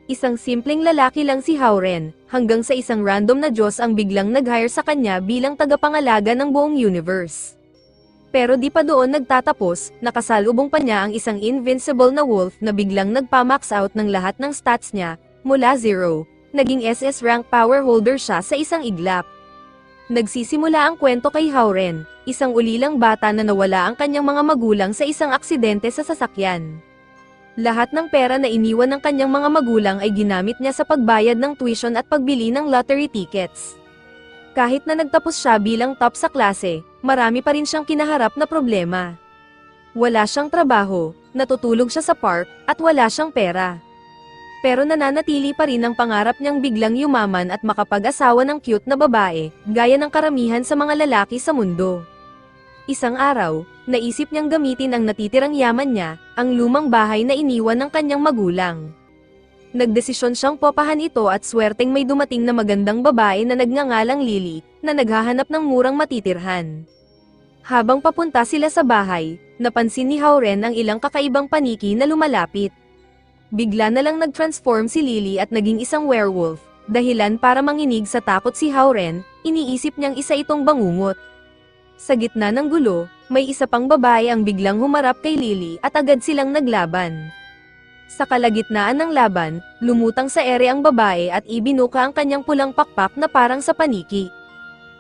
Isang simpleng lalaki lang si Howren, hanggang sa isang random na Diyos ang biglang nag-hire sa kanya bilang tagapangalaga ng buong universe. Pero di pa doon nagtatapos, nakasalubong pa niya ang isang invincible na wolf na biglang nagpa-max out ng lahat ng stats niya, mula 0, naging SS rank power holder siya sa isang iglap. Nagsisimula ang kwento kay Howren, isang ulilang bata na nawala ang kanyang mga magulang sa isang aksidente sa sasakyan. Lahat ng pera na iniwan ng kanyang mga magulang ay ginamit niya sa pagbayad ng tuition at pagbili ng lottery tickets. Kahit na nagtapos siya bilang top sa klase, marami pa rin siyang kinaharap na problema. Wala siyang trabaho, natutulog siya sa park, at wala siyang pera. Pero nananatili pa rin ang pangarap niyang biglang yumaman at makapag-asawa ng cute na babae, gaya ng karamihan sa mga lalaki sa mundo. Isang araw, naisip niyang gamitin ang natitirang yaman niya, ang lumang bahay na iniwan ng kanyang magulang. Nagdesisyon siyang popahan ito at swerteng may dumating na magandang babae na nagngangalang Lily, na naghahanap ng murang matitirhan. Habang papunta sila sa bahay, napansin ni Howren ang ilang kakaibang paniki na lumalapit. Bigla na lang nag-transform si Lily at naging isang werewolf, dahilan para manginig sa takot si Howren, iniisip niyang isa itong bangungot. Sa gitna ng gulo, may isa pang babae ang biglang humarap kay Lily at agad silang naglaban. Sa kalagitnaan ng laban, lumutang sa ere ang babae at ibinuka ang kanyang pulang pakpak na parang sa paniki.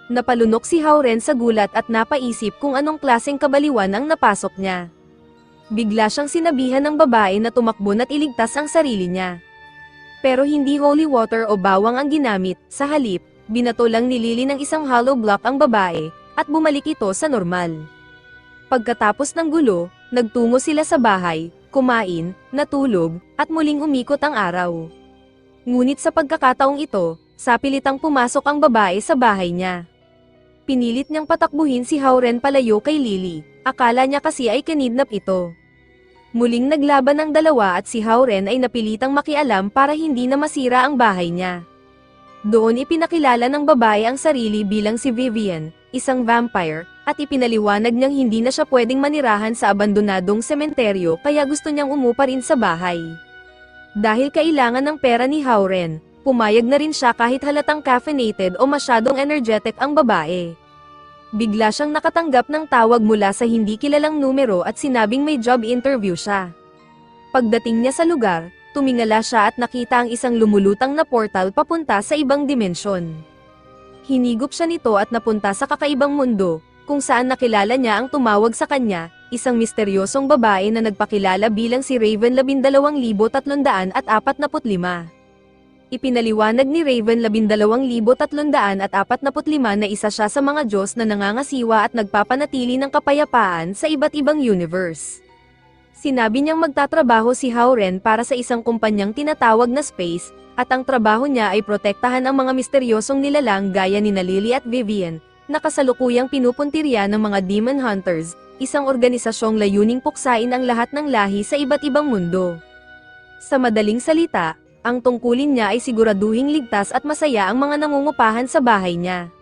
Napalunok si Howren sa gulat at napaisip kung anong klaseng kabaliwan ang napasok niya. Bigla siyang sinabihan ng babae na tumakbo at iligtas ang sarili niya. Pero hindi holy water o bawang ang ginamit, sa halip, binato lang ni Lily ng isang hollow block ang babae, at bumalik ito sa normal. Pagkatapos ng gulo, nagtungo sila sa bahay, kumain, natulog, at muling umikot ang araw. Ngunit sa pagkakataong ito, sapilitang pumasok ang babae sa bahay niya. Pinilit niyang patakbuhin si Howren palayo kay Lily, akala niya kasi ay kinidnap ito. Muling naglaban ang dalawa at si Howren ay napilitang makialam para hindi na masira ang bahay niya. Doon ipinakilala ng babae ang sarili bilang si Vivian, isang vampire, at ipinaliwanag niyang hindi na siya pwedeng manirahan sa abandonadong sementeryo kaya gusto niyang umupa rin sa bahay. Dahil kailangan ng pera ni Howren, pumayag na rin siya kahit halatang caffeinated o masyadong energetic ang babae. Bigla siyang nakatanggap ng tawag mula sa hindi kilalang numero at sinabing may job interview siya. Pagdating niya sa lugar, tumingala siya at nakita ang isang lumulutang na portal papunta sa ibang dimensyon. Hinigop siya nito at napunta sa kakaibang mundo, kung saan nakilala niya ang tumawag sa kanya, isang misteryosong babae na nagpakilala bilang si Raven 12,345. Ipinaliwanag ni Raven 12,345 na isa siya sa mga Diyos na nangangasiwa at nagpapanatili ng kapayapaan sa iba't ibang universe. Sinabi niyang magtatrabaho si Howren para sa isang kumpanyang tinatawag na Space, at ang trabaho niya ay protektahan ang mga misteryosong nilalang gaya ni Lily at Vivian, na kasalukuyang pinupuntirya ng mga Demon Hunters, isang organisasyong layuning puksain ang lahat ng lahi sa iba't ibang mundo. Sa madaling salita, ang tungkulin niya ay siguraduhing ligtas at masaya ang mga nangungupahan sa bahay niya.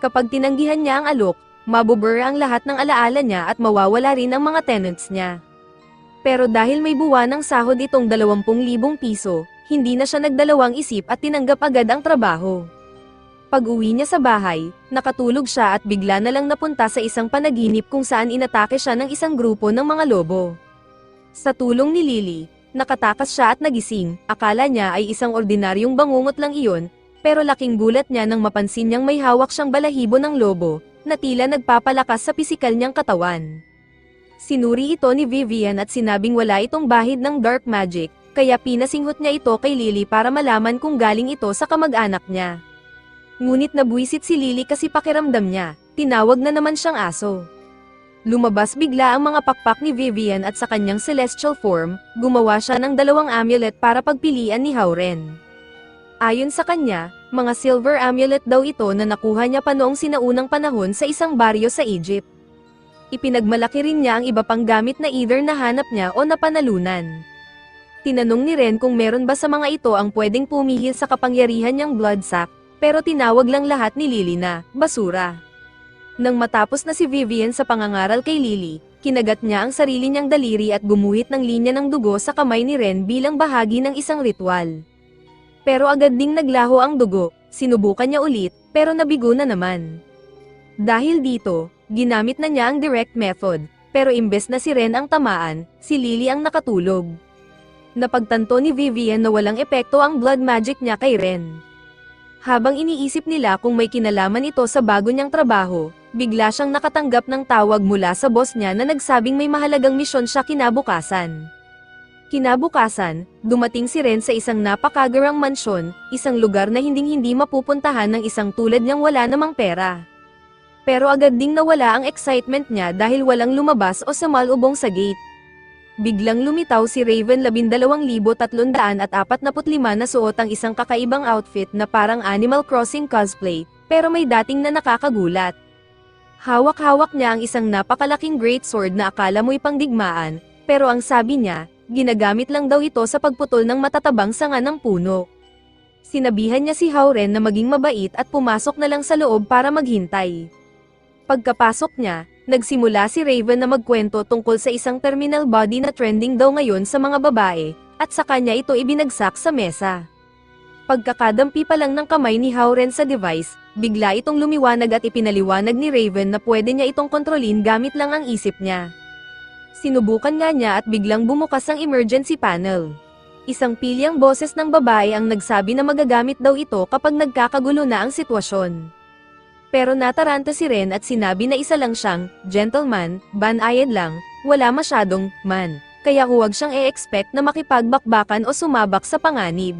Kapag tinanggihan niya ang alok, mabubura ang lahat ng alaala niya at mawawala rin ang mga tenants niya. Pero dahil may buwan ng sahod itong 20,000 piso, hindi na siya nagdalawang isip at tinanggap agad ang trabaho. Pag-uwi niya sa bahay, nakatulog siya at bigla na lang napunta sa isang panaginip kung saan inatake siya ng isang grupo ng mga lobo. Sa tulong ni Lily, nakatakas siya at nagising, akala niya ay isang ordinaryong bangungot lang iyon, pero laking gulat niya nang mapansin niyang may hawak siyang balahibo ng lobo, na tila nagpapalakas sa pisikal niyang katawan. Sinuri ito ni Vivian at sinabing wala itong bahid ng dark magic, kaya pinasinghot niya ito kay Lily para malaman kung galing ito sa kamag-anak niya. Ngunit nabuisit si Lily kasi pakiramdam niya, tinawag na naman siyang aso. Lumabas bigla ang mga pakpak ni Vivian at sa kanyang celestial form, gumawa siya ng 2 amulet para pagpilian ni Howren. Ayon sa kanya, mga silver amulet daw ito na nakuha niya pa noong sinaunang panahon sa isang baryo sa Egypt. Ipinagmalaki rin niya ang iba pang gamit na either nahanap niya o napanalunan. Tinanong ni Ren kung meron ba sa mga ito ang pwedeng pumihil sa kapangyarihan niyang blood sac, pero tinawag lang lahat ni Lily na basura. Nang matapos na si Vivian sa pangangaral kay Lily, Kinagat niya ang sarili niyang daliri at gumuhit ng linya ng dugo sa kamay ni Ren bilang bahagi ng isang ritual. Pero agad ding naglaho ang dugo, sinubukan niya ulit, pero nabigo na naman. Dahil dito, ginamit na niya ang direct method, pero imbes na si Ren ang tamaan, si Lily ang nakatulog. Napagtanto ni Vivian na walang epekto ang blood magic niya kay Ren. Habang iniisip nila kung may kinalaman ito sa bago niyang trabaho, bigla siyang nakatanggap ng tawag mula sa boss niya na nagsabing may mahalagang misyon siya kinabukasan. Kinabukasan, dumating si Ren sa isang napakagarang mansyon, isang lugar na hinding-hindi mapupuntahan ng isang tulad niyang wala namang pera. Pero agad ding nawala ang excitement niya dahil walang lumabas o sumalubong sa gate. Biglang lumitaw si Raven 12,345 na suot ang isang kakaibang outfit na parang Animal Crossing cosplay, pero may dating na nakakagulat. Hawak-hawak niya ang isang napakalaking greatsword na akala mo'y pangdigmaan, pero ang sabi niya, ginagamit lang daw ito sa pagputol ng matatabang sanga ng puno. Sinabihan niya si Hauren na maging mabait at pumasok na lang sa loob para maghintay. Pagkapasok niya, nagsimula si Raven na magkwento tungkol sa isang terminal body na trending daw ngayon sa mga babae, at sa kanya ito ibinagsak sa mesa. Pagkakadampi pa lang ng kamay ni Hauren sa device, bigla itong lumiwanag at ipinaliwanag ni Raven na pwede niya itong kontrolin gamit lang ang isip niya. Sinubukan nga niya at biglang bumukas ang emergency panel. Isang pilyang boses ng babae ang nagsabi na magagamit daw ito kapag nagkakagulo na ang sitwasyon. Pero nataranta si Ren at sinabi na isa lang siyang gentleman, banayad lang, wala masyadong man, kaya huwag siyang e-expect na makipagbakbakan o sumabak sa panganib.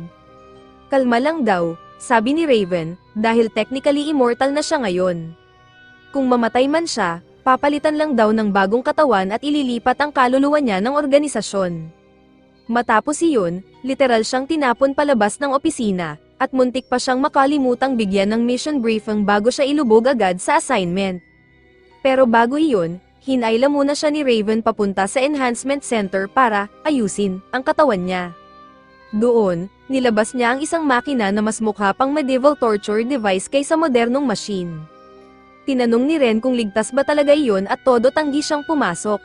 Kalma lang daw, sabi ni Raven, dahil technically immortal na siya ngayon. Kung mamatay man siya, papalitan lang daw ng bagong katawan at ililipat ang kaluluwa niya ng organisasyon. Matapos iyon, literal siyang tinapon palabas ng opisina, at muntik pa siyang makalimutang bigyan ng mission briefing bago siya ilubog agad sa assignment. Pero bago iyon, hinayla muna siya ni Raven papunta sa enhancement center para ayusin ang katawan niya. Doon, nilabas niya ang isang makina na mas mukha pang medieval torture device kaysa modernong machine. Tinanong ni Ren kung ligtas ba talaga iyon at todo tanggi siyang pumasok.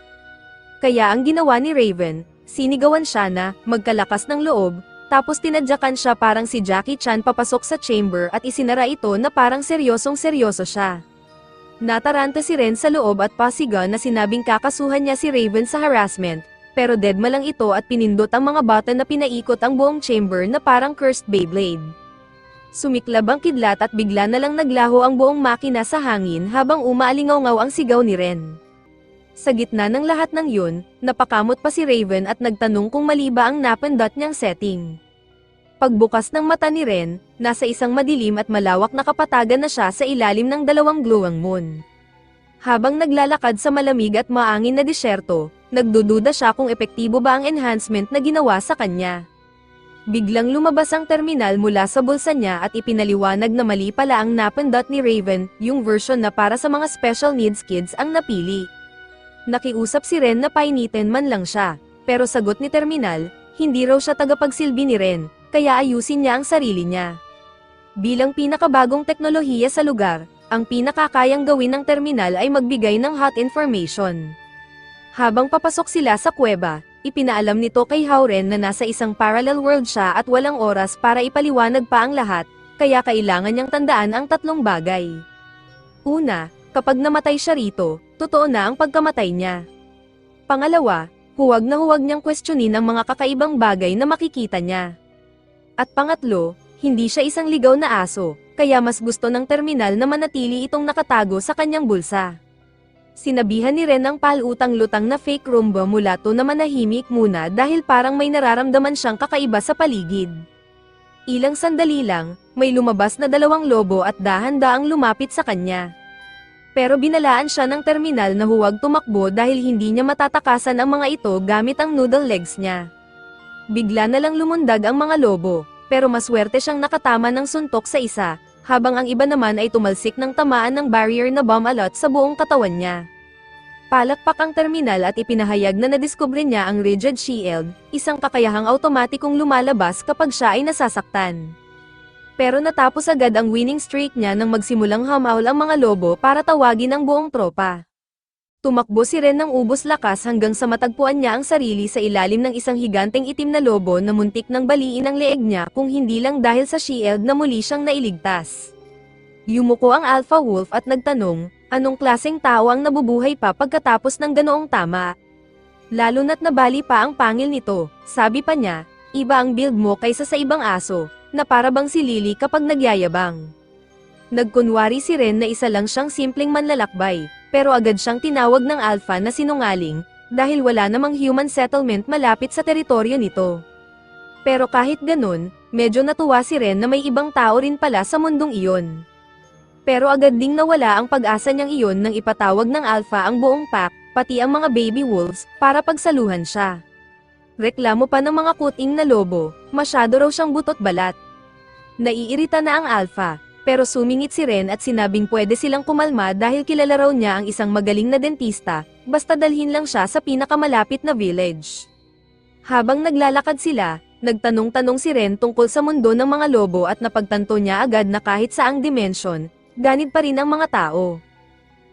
Kaya ang ginawa ni Raven, sinigawan siya na magkalakas ng loob, tapos tinadyakan siya parang si Jackie Chan papasok sa chamber at isinara ito na parang seryosong-seryoso siya. Nataranta si Ren sa loob at pasiga na sinabing kakasuhan niya si Raven sa harassment, pero deadma lang ito at pinindot ang mga button na pinaikot ang buong chamber na parang cursed Beyblade. Sumiklab ang kidlat at bigla na lang naglaho ang buong makina sa hangin habang umaalingaw-ngaw ang sigaw ni Ren. Sa gitna ng lahat ng yun, napakamot pa si Raven at nagtanong kung mali ba ang napindot niyang setting. Pagbukas ng mata ni Ren, nasa isang madilim at malawak na kapatagan na siya sa ilalim ng dalawang glowing moon. Habang naglalakad sa malamig at maangin na disyerto, nagdududa siya kung epektibo ba ang enhancement na ginawa sa kanya. Biglang lumabas ang terminal mula sa bulsa niya at ipinaliwanag na mali pala ang napindot ni Raven, yung version na para sa mga special needs kids ang napili. Nakiusap si Ren na painitin man lang siya, pero sagot ni Terminal, hindi raw siya tagapagsilbi ni Ren, kaya ayusin niya ang sarili niya. Bilang pinakabagong teknolohiya sa lugar, ang pinakakayang gawin ng Terminal ay magbigay ng hot information. Habang papasok sila sa kuweba, ipinaalam nito kay Hauren na nasa isang parallel world siya at walang oras para ipaliwanag pa ang lahat, kaya kailangan niyang tandaan ang tatlong bagay. Una, kapag namatay siya rito, totoo na ang pagkamatay niya. Pangalawa, huwag na huwag niyang questionin ang mga kakaibang bagay na makikita niya. At pangatlo, hindi siya isang ligaw na aso, kaya mas gusto ng Terminal na manatili itong nakatago sa kanyang bulsa. Sinabihan ni Ren ang palutang-lutang na fake Roomba mulato na manahimik muna dahil parang may nararamdaman siyang kakaiba sa paligid. Ilang sandali lang, may lumabas na dalawang lobo at dahan-daang lumapit sa kanya. Pero binalaan siya ng Terminal na huwag tumakbo dahil hindi niya matatakasan ang mga ito gamit ang noodle legs niya. Bigla na lang lumundag ang mga lobo, pero maswerte siyang nakatama ng suntok sa isa, habang ang iba naman ay tumalsik ng tamaan ng barrier na bomb alot sa buong katawan niya. Palakpak ang Terminal at ipinahayag na nadiskubre niya ang Rigid Shield, isang kakayahang automatikong lumalabas kapag siya ay nasasaktan. Pero natapos agad ang winning streak niya nang magsimulang hamaul ang mga lobo para tawagin ang buong tropa. Tumakbo si Ren ng ubos lakas hanggang sa matagpuan niya ang sarili sa ilalim ng isang higanteng itim na lobo na muntik nang baliin ang leeg niya kung hindi lang dahil sa shield na muli siyang nailigtas. Yumuko ang Alpha Wolf at nagtanong, anong klaseng tao ang nabubuhay pa pagkatapos ng ganoong tama? Lalo na't nabali pa ang pangil nito, sabi pa niya, iba ang build mo kaysa sa ibang aso, na para bang si Lily kapag nagyayabang. Nagkunwari si Ren na isa lang siyang simpleng manlalakbay, pero agad siyang tinawag ng Alpha na sinungaling, dahil wala namang human settlement malapit sa teritoryo nito. Pero kahit ganun, medyo natuwa si Ren na may ibang tao rin pala sa mundong iyon. Pero agad ding nawala ang pag-asa niyang iyon nang ipatawag ng Alpha ang buong pack, pati ang mga baby wolves, para pagsaluhan siya. Reklamo pa ng mga kuting na lobo, masyado raw siyang butot balat. Naiirita na ang Alpha, pero sumingit si Ren at sinabing pwede silang kumalma dahil kilala raw niya ang isang magaling na dentista, basta dalhin lang siya sa pinakamalapit na village. Habang naglalakad sila, nagtanong-tanong si Ren tungkol sa mundo ng mga lobo at napagtanto niya agad na kahit saang dimension, ganid pa rin ang mga tao.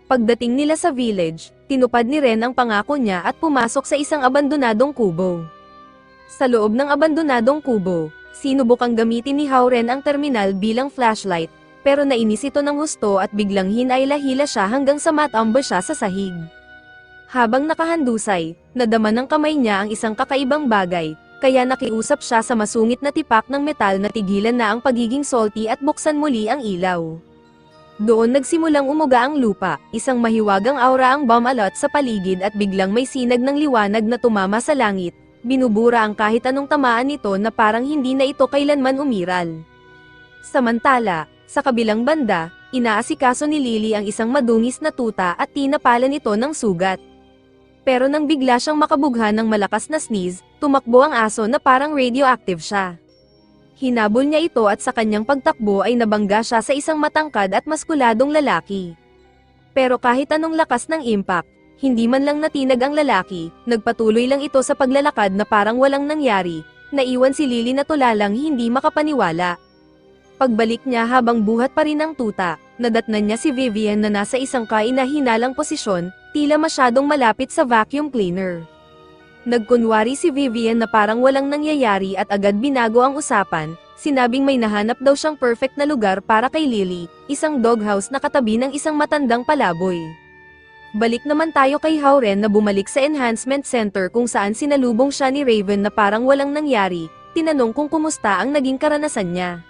Pagdating nila sa village, tinupad ni Ren ang pangako niya at pumasok sa isang abandonadong kubo. Sa loob ng abandonadong kubo, sinubukang gamitin ni Hauren ang terminal bilang flashlight, pero nainis ito ng husto at biglang hinayla-hila siya hanggang sa matamba siya sa sahig. Habang nakahandusay, nadama ng kamay niya ang isang kakaibang bagay, kaya nakiusap siya sa masungit na tipak ng metal na tigilan na ang pagiging salty at buksan muli ang ilaw. Doon nagsimulang umuga ang lupa, isang mahiwagang aura ang bumalot sa paligid at biglang may sinag ng liwanag na tumama sa langit, binubura ang kahit anong tamaan nito na parang hindi na ito kailanman umiral. Samantala, sa kabilang banda, inaasikaso ni Lily ang isang madungis na tuta at tinapalan ito ng sugat. Pero nang bigla siyang makabughan ng malakas na sneeze, tumakbo ang aso na parang radioactive siya. Hinabol niya ito at sa kanyang pagtakbo ay nabangga siya sa isang matangkad at maskuladong lalaki. Pero kahit anong lakas ng impact, hindi man lang natinag ang lalaki, nagpatuloy lang ito sa paglalakad na parang walang nangyari, naiwan si Lily na tulalang hindi makapaniwala. Pagbalik niya habang buhat pa rin ang tuta, nadatnan niya si Vivian na nasa isang kainahinalang posisyon, tila masyadong malapit sa vacuum cleaner. Nagkunwari si Vivian na parang walang nangyayari at agad binago ang usapan, sinabing may nahanap daw siyang perfect na lugar para kay Lily, isang doghouse na katabi ng isang matandang palaboy. Balik naman tayo kay Hauren na bumalik sa enhancement center kung saan sinalubong siya ni Raven na parang walang nangyari, tinanong kung kumusta ang naging karanasan niya.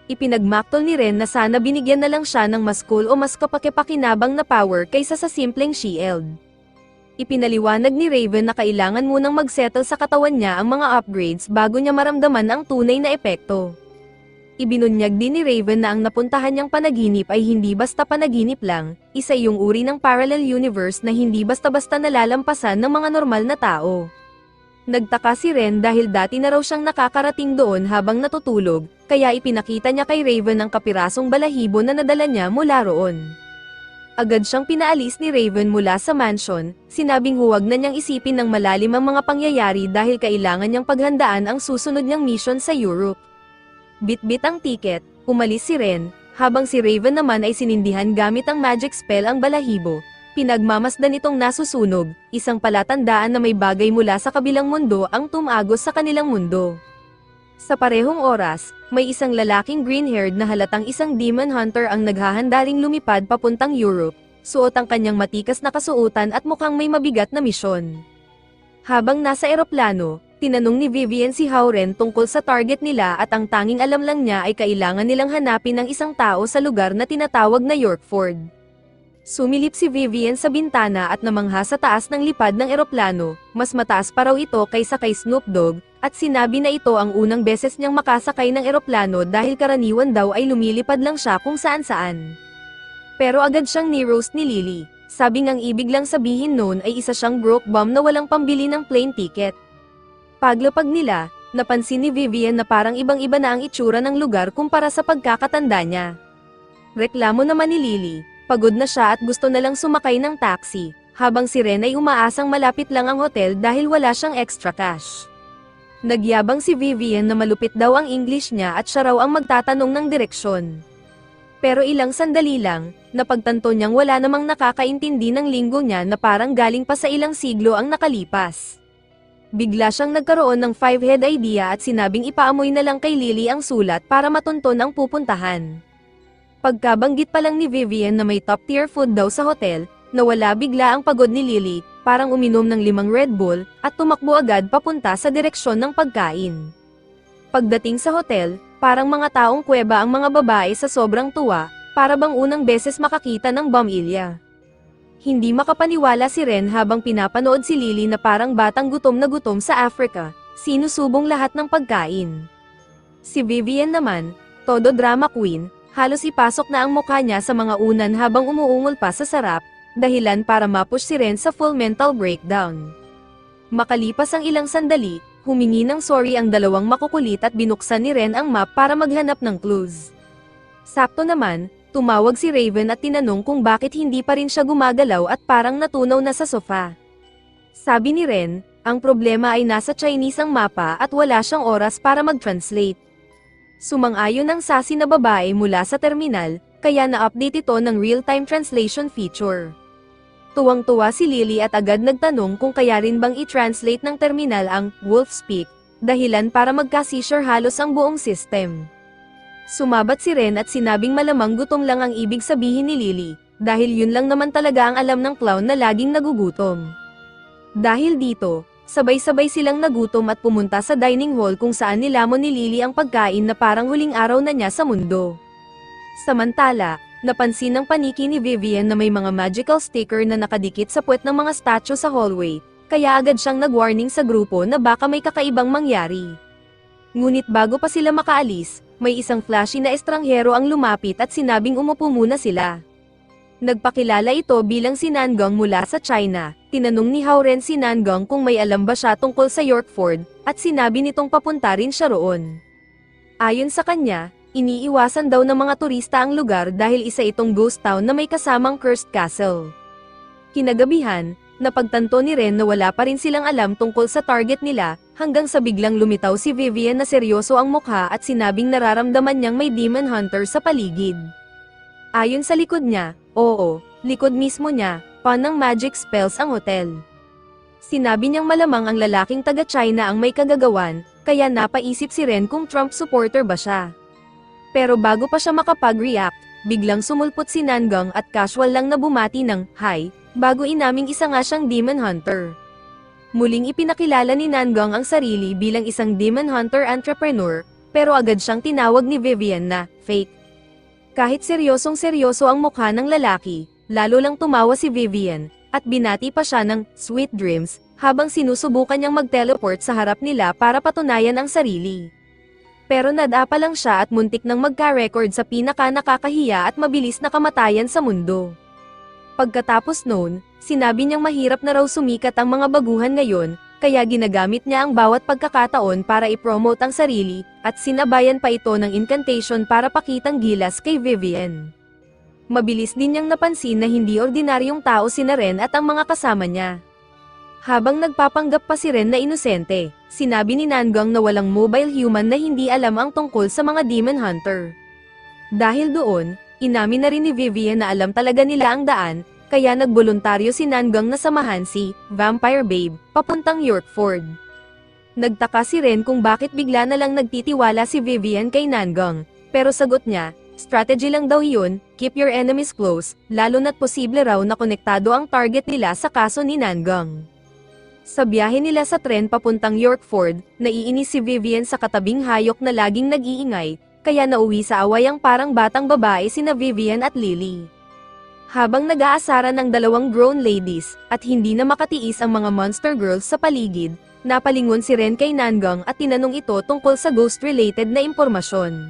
Ipinagmaktol ni Ren na sana binigyan na lang siya ng mas cool o mas kapakipakinabang na power kaysa sa simpleng shield. Ipinaliwanag ni Raven na kailangan munang magsettle sa katawan niya ang mga upgrades bago niya maramdaman ang tunay na epekto. Ibinunyag din ni Raven na ang napuntahan niyang panaginip ay hindi basta panaginip lang, isa yung uri ng parallel universe na hindi basta-basta nalalampasan ng mga normal na tao. Nagtaka si Ren dahil dati na raw siyang nakakarating doon habang natutulog, kaya ipinakita niya kay Raven ang kapirasong balahibo na nadala niya mula roon. Agad siyang pinaalis ni Raven mula sa mansion, sinabing huwag na niyang isipin ng malalim ang mga pangyayari dahil kailangan niyang paghandaan ang susunod niyang mission sa Europe. Bit-bit ang tiket, umalis si Ren, habang si Raven naman ay sinindihan gamit ang magic spell ang balahibo. Pinagmamasdan itong nasusunog, isang palatandaan na may bagay mula sa kabilang mundo ang tumagos sa kanilang mundo. Sa parehong oras, may isang lalaking green-haired na halatang isang demon hunter ang naghahanda ring lumipad papuntang Europe, suot ang kanyang matikas na kasuotan at mukhang may mabigat na misyon. Habang nasa eroplano, tinanong ni Vivian si Hauren tungkol sa target nila at ang tanging alam lang niya ay kailangan nilang hanapin ng isang tao sa lugar na tinatawag na Yorkford. Sumilip si Vivian sa bintana at namangha sa taas ng lipad ng eroplano, mas mataas pa raw ito kaysa kay Snoop Dogg, at sinabi na ito ang unang beses niyang makasakay ng eroplano dahil karaniwan daw ay lumilipad lang siya kung saan-saan. Pero agad siyang ni-roast ni Lily, sabing ang ibig lang sabihin noon ay isa siyang broke bum na walang pambili ng plane ticket. Paglapag nila, napansin ni Vivian na parang ibang-iba na ang itsura ng lugar kumpara sa pagkakatanda niya. Reklamo naman ni Lily. Pagod na siya at gusto na lang sumakay ng taxi, habang si Ren ay umaasang malapit lang ang hotel dahil wala siyang extra cash. Nagyabang si Vivian na malupit daw ang English niya at siya raw ang magtatanong ng direksyon. Pero ilang sandali lang, napagtanto niyang wala namang nakakaintindi ng linggo niya na parang galing pa sa ilang siglo ang nakalipas. Bigla siyang nagkaroon ng five-head idea at sinabing ipaamoy na lang kay Lily ang sulat para matunton ang pupuntahan. Pagkabanggit pa lang ni Vivian na may top-tier food daw sa hotel, nawala bigla ang pagod ni Lily, parang uminom ng 5 Red Bull, at tumakbo agad papunta sa direksyon ng pagkain. Pagdating sa hotel, parang mga taong kuweba ang mga babae sa sobrang tuwa, para bang unang beses makakita ng Bamilya. Hindi makapaniwala si Ren habang pinapanood si Lily na parang batang gutom na gutom sa Africa, sinusubong lahat ng pagkain. Si Vivian naman, todo drama queen, halos ipasok na ang mukha niya sa mga unan habang umuungol pa sa sarap, dahilan para mapush si Ren sa full mental breakdown. Makalipas ang ilang sandali, humingi ng sorry ang dalawang makukulit at binuksan ni Ren ang map para maghanap ng clues. Sakto naman, tumawag si Raven at tinanong kung bakit hindi pa rin siya gumagalaw at parang natunaw na sa sofa. Sabi ni Ren, ang problema ay nasa Chinese ang mapa at wala siyang oras para mag-translate. Sumang-ayon ang sassy na babae mula sa terminal, kaya na-update ito ng real-time translation feature. Tuwang-tuwa si Lily at agad nagtanong kung kaya rin bang i-translate ng terminal ang wolf speak, dahilan para magka-seizure halos ang buong system. Sumabat si Ren at sinabing malamang gutom lang ang ibig sabihin ni Lily, dahil yun lang naman talaga ang alam ng clown na laging nagugutom. Dahil dito, sabay-sabay silang nagutom at pumunta sa dining hall kung saan nilamon ni Lily ang pagkain na parang huling araw na niya sa mundo. Samantala, napansin ng paniki ni Vivian na may mga magical sticker na nakadikit sa puwet ng mga statue sa hallway, kaya agad siyang nag-warning sa grupo na baka may kakaibang mangyari. Ngunit bago pa sila makaalis, may isang flashy na estranghero ang lumapit at sinabing umupo muna sila. Nagpakilala ito bilang si Nangong mula sa China. Tinanong ni Hauren si Nangong kung may alam ba siya tungkol sa Yorkford, at sinabi nitong papunta rin siya roon. Ayon sa kanya, iniiwasan daw ng mga turista ang lugar dahil isa itong ghost town na may kasamang cursed castle. Kinagabihan, napagtanto ni Ren na wala pa rin silang alam tungkol sa target nila, hanggang sa biglang lumitaw si Vivian na seryoso ang mukha at sinabing nararamdaman niyang may demon hunter sa paligid. Ayon sa likod niya, oo, likod mismo niya, pan ng magic spells ang hotel. Sinabi niyang malamang ang lalaking taga-China ang may kagagawan, kaya napaisip si Ren kung Trump supporter ba siya. Pero bago pa siya makapag-react, biglang sumulpot si Nangong at casual lang na bumati ng hi, bago inaming isa nga siyang demon hunter. Muling ipinakilala ni Nangong ang sarili bilang isang demon hunter entrepreneur, pero agad siyang tinawag ni Vivian na fake. Kahit seryosong-seryoso ang mukha ng lalaki, lalo lang tumawa si Vivian, at binati pa siya ng sweet dreams, habang sinusubukan niyang mag-teleport sa harap nila para patunayan ang sarili. Pero nadapa lang siya at muntik nang magka-record sa pinaka-nakakahiya at mabilis na kamatayan sa mundo. Pagkatapos noon, sinabi niyang mahirap na raw sumikat ang mga baguhan ngayon, kaya ginagamit niya ang bawat pagkakataon para i-promote ang sarili, at sinabayan pa ito ng incantation para pakitang gilas kay Vivian. Mabilis din niyang napansin na hindi ordinaryong tao sina Ren at ang mga kasama niya. Habang nagpapanggap pa si Ren na inosente, sinabi ni Nangong na walang mobile human na hindi alam ang tungkol sa mga demon hunter. Dahil doon, inamin na rin ni Vivian na alam talaga nila ang daan, kaya nagboluntaryo si Nangong na samahan si Vampire Babe papuntang Yorkford. Nagtaka si Ren kung bakit bigla na lang nagtitiwala si Vivian kay Nangong, pero sagot niya, strategy lang daw yun, keep your enemies close, lalo na't posible raw na konektado ang target nila sa kaso ni Nangong. Sa biyahe nila sa tren papuntang Yorkford, naiinis si Vivian sa katabing hayop na laging nag-iingay, kaya nauwi sa away ang parang batang babae sina Vivian at Lily. Habang nag-aasara ng dalawang grown ladies, at hindi na makatiis ang mga monster girls sa paligid, napalingon si Ren kay Nangong at tinanong ito tungkol sa ghost-related na impormasyon.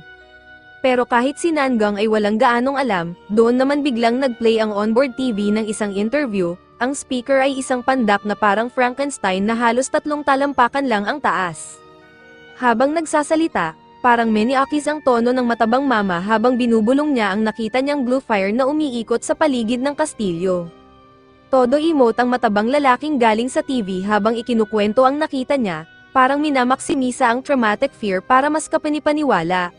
Pero kahit si Nangong ay walang gaanong alam, doon naman biglang nag-play ang onboard TV ng isang interview. Ang speaker ay isang pandak na parang Frankenstein na halos 3 talampakan lang ang taas. Habang nagsasalita, parang Meniakis ang tono ng matabang mama habang binubulong niya ang nakita niyang blue fire na umiikot sa paligid ng kastilyo. Todo emote ang matabang lalaking galing sa TV habang ikinukwento ang nakita niya, parang minamaksimisa ang traumatic fear para mas kapanipaniwala.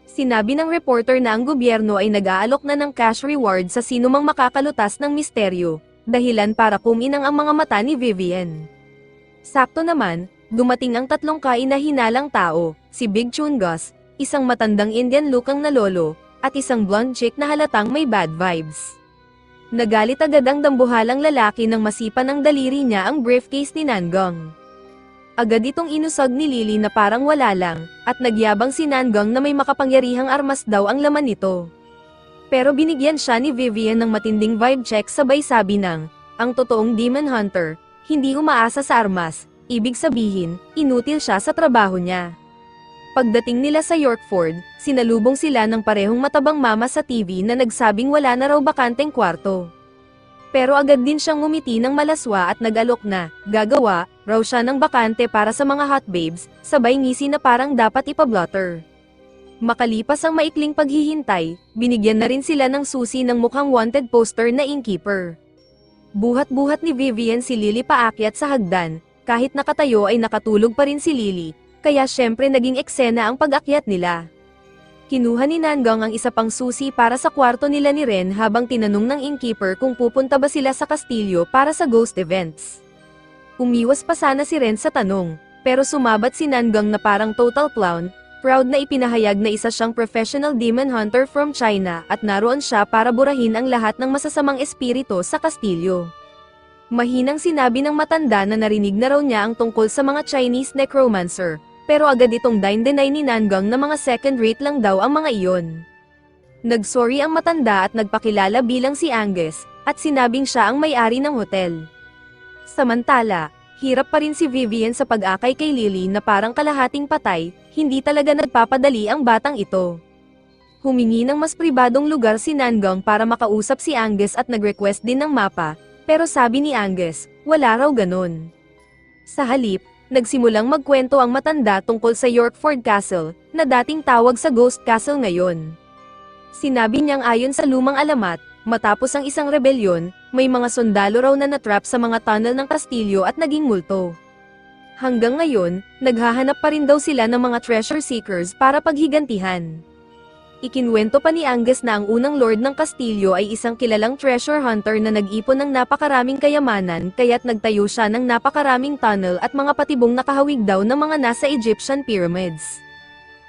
Sinabi ng reporter na ang gobyerno ay nag-aalok na ng cash reward sa sinumang makakalutas ng misteryo, dahilan para kuminang ang mga mata ni Vivian. Sakto naman, dumating ang tatlong kaina-hinalang tao, si Big Chungus, isang matandang Indian lukang na lolo, at isang blonde chick na halatang may bad vibes. Nagalit agad ang dambuhalang lalaki nang masipan ng daliri niya ang briefcase ni Nangong. Agad itong inusog ni Lily na parang wala lang, at nagyabang si Nangong na may makapangyarihang armas daw ang laman nito. Pero binigyan siya ni Vivian ng matinding vibe check sabay sabi ng, ang totoong Demon Hunter, hindi umaasa sa armas, ibig sabihin, inutil siya sa trabaho niya. Pagdating nila sa Yorkford, sinalubong sila ng parehong matabang mama sa TV na nagsabing wala na raw bakanteng kwarto. Pero agad din siyang ngumiti ng malaswa at nag-alok na, gagawa, raw siya ng bakante para sa mga hot babes, sabay ngisi na parang dapat ipablotter. Makalipas ang maikling paghihintay, binigyan na rin sila ng susi ng mukhang wanted poster na innkeeper. Buhat-buhat ni Vivian si Lily paakyat sa hagdan, kahit nakatayo ay nakatulog pa rin si Lily, kaya syempre naging eksena ang pag-akyat nila. Kinuha ni Nangong ang isa pang susi para sa kwarto nila ni Ren habang tinanong ng innkeeper kung pupunta ba sila sa kastilyo para sa ghost events. Umiwas pa sana si Ren sa tanong, pero sumabat si Nangong na parang total clown, proud na ipinahayag na isa siyang professional demon hunter from China at naroon siya para burahin ang lahat ng masasamang espiritu sa kastilyo. Mahinang sinabi ng matanda na narinig na raw niya ang tungkol sa mga Chinese necromancer, pero agad itong deny ni Nangong na mga second rate lang daw ang mga iyon. Nagsorry ang matanda at nagpakilala bilang si Angus, at sinabing siya ang may-ari ng hotel. Samantala, hirap pa rin si Vivian sa pag-akay kay Lily na parang kalahating patay, hindi talaga nagpapadali ang batang ito. Humingi ng mas pribadong lugar si Nangong para makausap si Angus at nag-request din ng mapa, pero sabi ni Angus, wala raw ganun. Sa halip, nagsimulang magkwento ang matanda tungkol sa Yorkford Castle, na dating tawag sa Ghost Castle ngayon. Sinabi niyang ayon sa lumang alamat, matapos ang isang rebelyon, may mga sundalo raw na natrap sa mga tunnel ng kastilyo at naging multo. Hanggang ngayon, naghahanap pa rin daw sila ng mga treasure seekers para paghigantihan. Ikinwento pa ni Angus na ang unang lord ng kastilyo ay isang kilalang treasure hunter na nag-ipon ng napakaraming kayamanan kaya't nagtayo siya ng napakaraming tunnel at mga patibong nakahawig daw ng mga nasa Egyptian pyramids.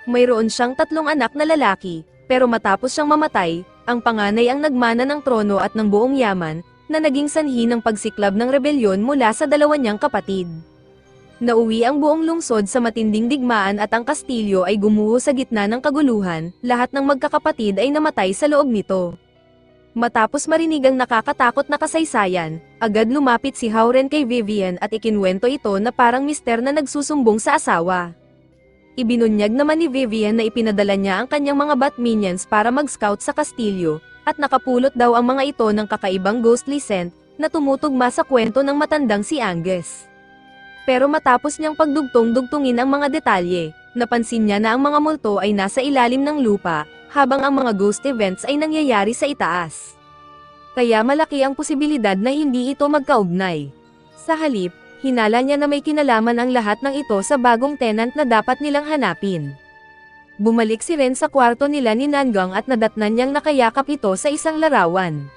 Mayroon siyang 3 anak na lalaki, pero matapos siyang mamatay, ang panganay ang nagmana ng trono at ng buong yaman, na naging sanhi ng pagsiklab ng rebelyon mula sa 2 niyang kapatid. Nauwi ang buong lungsod sa matinding digmaan at ang kastilyo ay gumuho sa gitna ng kaguluhan, lahat ng magkakapatid ay namatay sa loob nito. Matapos marinig ang nakakatakot na kasaysayan, agad lumapit si Howren kay Vivian at ikinwento ito na parang mister na nagsusumbong sa asawa. Ibinunyag naman ni Vivian na ipinadala niya ang kanyang mga bat minions para mag-scout sa kastilyo, at nakapulot daw ang mga ito ng kakaibang ghostly scent, na tumutugma sa kwento ng matandang si Angus. Pero matapos niyang pagdugtong-dugtungin ang mga detalye, napansin niya na ang mga multo ay nasa ilalim ng lupa, habang ang mga ghost events ay nangyayari sa itaas. Kaya malaki ang posibilidad na hindi ito magkaugnay. Sa halip, hinala niya na may kinalaman ang lahat ng ito sa bagong tenant na dapat nilang hanapin. Bumalik si Ren sa kwarto nila ni Nangong at nadatnan niyang nakayakap ito sa isang larawan.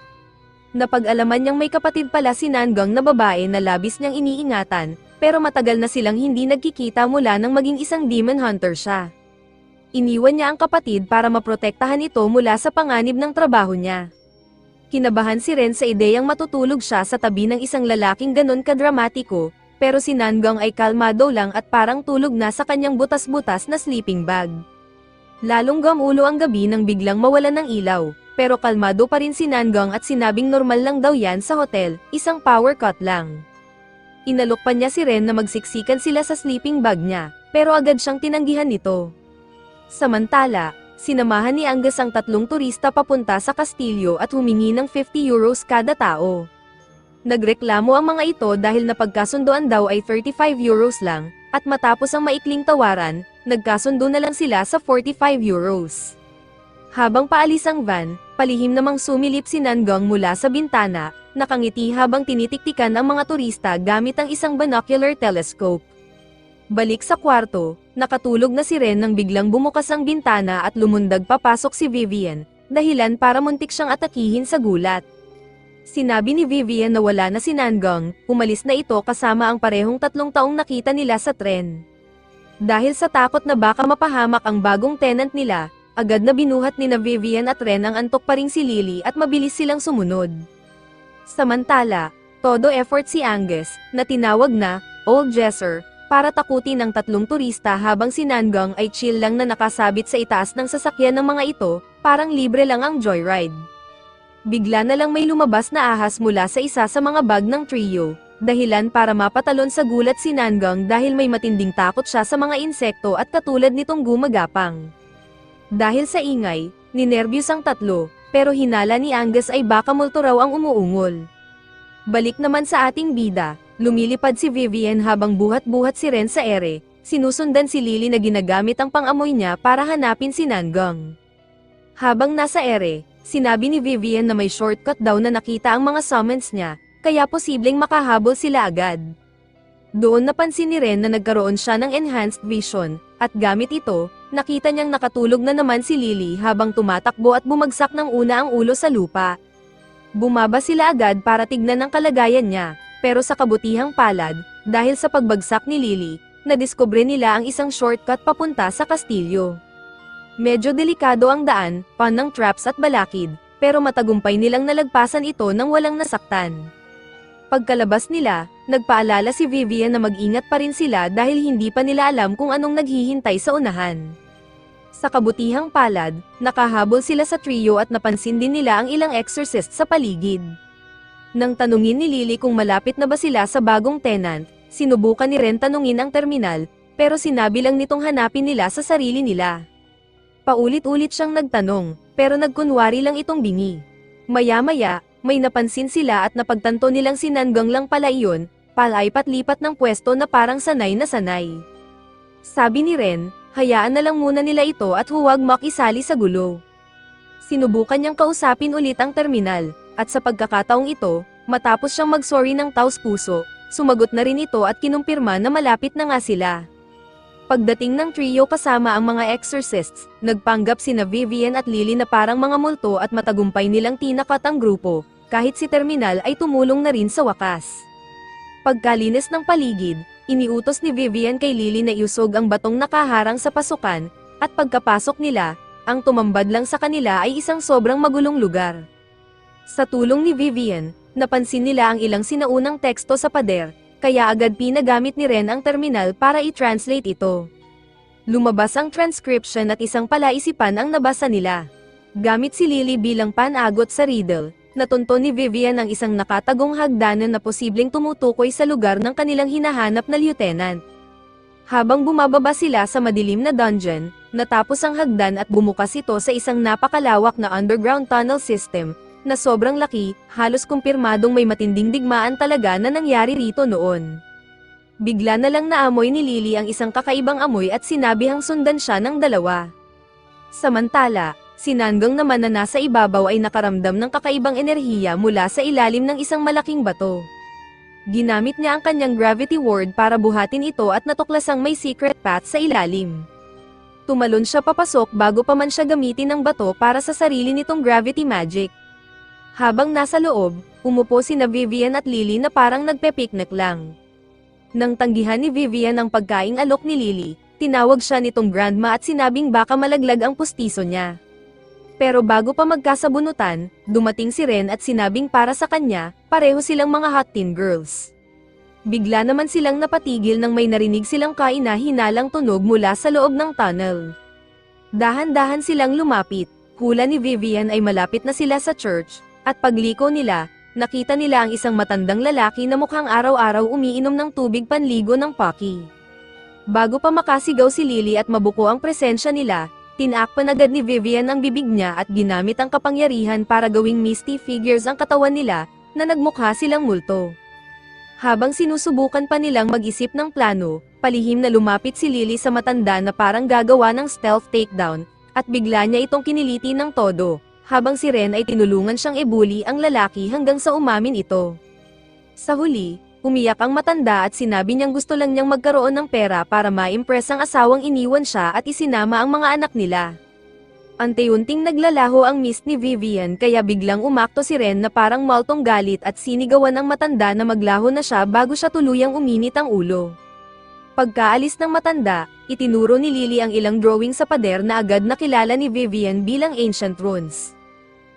Napag-alaman niyang may kapatid pala si Nangong na babae na labis niyang iniingatan, pero matagal na silang hindi nagkikita mula nang maging isang demon hunter siya. Iniwan niya ang kapatid para maprotektahan ito mula sa panganib ng trabaho niya. Kinabahan si Ren sa ideyang matutulog siya sa tabi ng isang lalaking ganon kadramatiko, pero si Nangong ay kalmado lang at parang tulog na sa kanyang butas-butas na sleeping bag. Lalong gamulo ang gabi nang biglang mawalan ng ilaw, pero kalmado pa rin si Nangong at sinabing normal lang daw yan sa hotel, isang power cut lang. Inalok pa niya si Ren na magsiksikan sila sa sleeping bag niya, pero agad siyang tinanggihan nito. Samantala, sinamahan ni Angus ang 3 turista papunta sa kastilyo at humingi ng 50 euros kada tao. Nagreklamo ang mga ito dahil napagkasundoan daw ay 35 euros lang, at matapos ang maikling tawaran, nagkasundo na lang sila sa 45 euros. Habang paalis ang van, palihim namang sumilip si Nangong mula sa bintana, nakangiti habang tinitiktikan ang mga turista gamit ang isang binocular telescope. Balik sa kwarto, nakatulog na si Ren nang biglang bumukas ang bintana at lumundag papasok si Vivian, dahilan para muntik siyang atakihin sa gulat. Sinabi ni Vivian na wala na si Nangang, umalis na ito kasama ang parehong 3 taong nakita nila sa tren. Dahil sa takot na baka mapahamak ang bagong tenant nila, agad na binuhat ni na Vivian at Ren ang antok pa ring si Lily at mabilis silang sumunod. Samantala, todo effort si Angus, na tinawag na Old Jesser, para takutin ang 3 turista habang si Nangang ay chill lang na nakasabit sa itaas ng sasakyan ng mga ito, parang libre lang ang joyride. Bigla na lang may lumabas na ahas mula sa isa sa mga bag ng trio, dahilan para mapatalon sa gulat si Nangang dahil may matinding takot siya sa mga insekto at katulad nitong gumagapang. Dahil sa ingay, ninervyos ang 3, pero hinala ni Angus ay baka multo raw ang umuungol. Balik naman sa ating bida, lumilipad si Vivian habang buhat-buhat si Ren sa ere, sinusundan si Lily na ginagamit ang pang-amoy niya para hanapin si Nangang. Habang nasa ere, sinabi ni Vivian na may shortcut daw na nakita ang mga summons niya, kaya posibleng makahabol sila agad. Doon napansin ni Ren na nagkaroon siya ng enhanced vision, at gamit ito, nakita niyang nakatulog na naman si Lily habang tumatakbo at bumagsak ng una ang ulo sa lupa. Bumaba sila agad para tignan ang kalagayan niya, pero sa kabutihang palad, dahil sa pagbagsak ni Lily, nadiskubre nila ang isang shortcut papunta sa kastilyo. Medyo delikado ang daan, pan ng traps at balakid, pero matagumpay nilang nalagpasan ito nang walang nasaktan. Pagkalabas nila, nagpaalala si Vivian na mag-ingat pa rin sila dahil hindi pa nila alam kung anong naghihintay sa unahan. Sa kabutihang palad, nakahabol sila sa trio at napansin din nila ang ilang exorcist sa paligid. Nang tanungin ni Lily kung malapit na ba sila sa bagong tenant, sinubukan ni Ren tanungin ang terminal, pero sinabi lang nitong hanapin nila sa sarili nila. Paulit-ulit siyang nagtanong, pero nagkunwari lang itong bingi. Maya-maya, may napansin sila at napagtanto nilang si Nangang lang pala iyon, palaipat-lipat ng pwesto na parang sanay na sanay. Sabi ni Ren, hayaan na lang muna nila ito at huwag makisali sa gulo. Sinubukan niyang kausapin ulit ang terminal, at sa pagkakataong ito, matapos siyang mag-sorry ng taos-puso, sumagot na rin ito at kinumpirma na malapit na nga sila. Pagdating ng trio kasama ang mga exorcists, nagpanggap sina Vivian at Lily na parang mga multo at matagumpay nilang tinakat ang grupo, kahit si terminal ay tumulong na rin sa wakas. Pagkalinis ng paligid, iniutos ni Vivian kay Lily na iusog ang batong nakaharang sa pasukan, at pagkapasok nila, ang tumambad lang sa kanila ay isang sobrang magulong lugar. Sa tulong ni Vivian, napansin nila ang ilang sinaunang teksto sa pader, kaya agad pinagamit ni Ren ang terminal para i-translate ito. Lumabas ang transcription at isang palaisipan ang nabasa nila. Gamit si Lily bilang panagot sa riddle, natunto ni Vivian ang isang nakatagong hagdanan na posibleng tumutukoy sa lugar ng kanilang hinahanap na lieutenant. Habang bumababa sila sa madilim na dungeon, natapos ang hagdan at bumukas ito sa isang napakalawak na underground tunnel system, na sobrang laki, halos kumpirmadong may matinding digmaan talaga na nangyari rito noon. Bigla na lang naamoy ni Lily ang isang kakaibang amoy at sinabihang sundan siya ng 2. Samantala, si Nangang naman na nasa ibabaw ay nakaramdam ng kakaibang enerhiya mula sa ilalim ng isang malaking bato. Ginamit niya ang kanyang gravity ward para buhatin ito at natuklasang may secret path sa ilalim. Tumalon siya papasok bago pa man siya gamitin ng bato para sa sarili nitong gravity magic. Habang nasa loob, umupo sina Vivian at Lily na parang nagpe-picnic lang. Nang tanggihan ni Vivian ang pagkaing alok ni Lily, tinawag siya nitong grandma at sinabing baka malaglag ang pustiso niya. Pero bago pa magkasabunutan, dumating si Ren at sinabing para sa kanya, pareho silang mga hot teen girls. Bigla naman silang napatigil nang may narinig silang kaina-hinalang tunog mula sa loob ng tunnel. Dahan-dahan silang lumapit, hula ni Vivian ay malapit na sila sa church, at pagliko nila, nakita nila ang isang matandang lalaki na mukhang araw-araw umiinom ng tubig panligo ng Pocky. Bago pa makasigaw si Lily at mabuko ang presensya nila, tinakpan agad ni Vivian ang bibig niya at ginamit ang kapangyarihan para gawing misty figures ang katawan nila, na nagmukha silang multo. Habang sinusubukan pa nilang mag-isip ng plano, palihim na lumapit si Lily sa matanda na parang gagawa ng stealth takedown, at bigla niya itong kiniliti ng todo, habang si Ren ay tinulungan siyang ibuli ang lalaki hanggang sa umamin ito. Sa huli, Umiyak ang matanda at sinabi niyang gusto lang niyang magkaroon ng pera para ma-impress ang asawang iniwan siya at isinama ang mga anak nila. Ante-unting naglalaho ang miss ni Vivian kaya biglang umakto si Ren na parang maltong galit at sinigawan ng matanda na maglaho na siya bago siya tuluyang uminit ang ulo. Pagkaalis ng matanda, itinuro ni Lily ang ilang drawing sa pader na agad nakilala ni Vivian bilang ancient runes.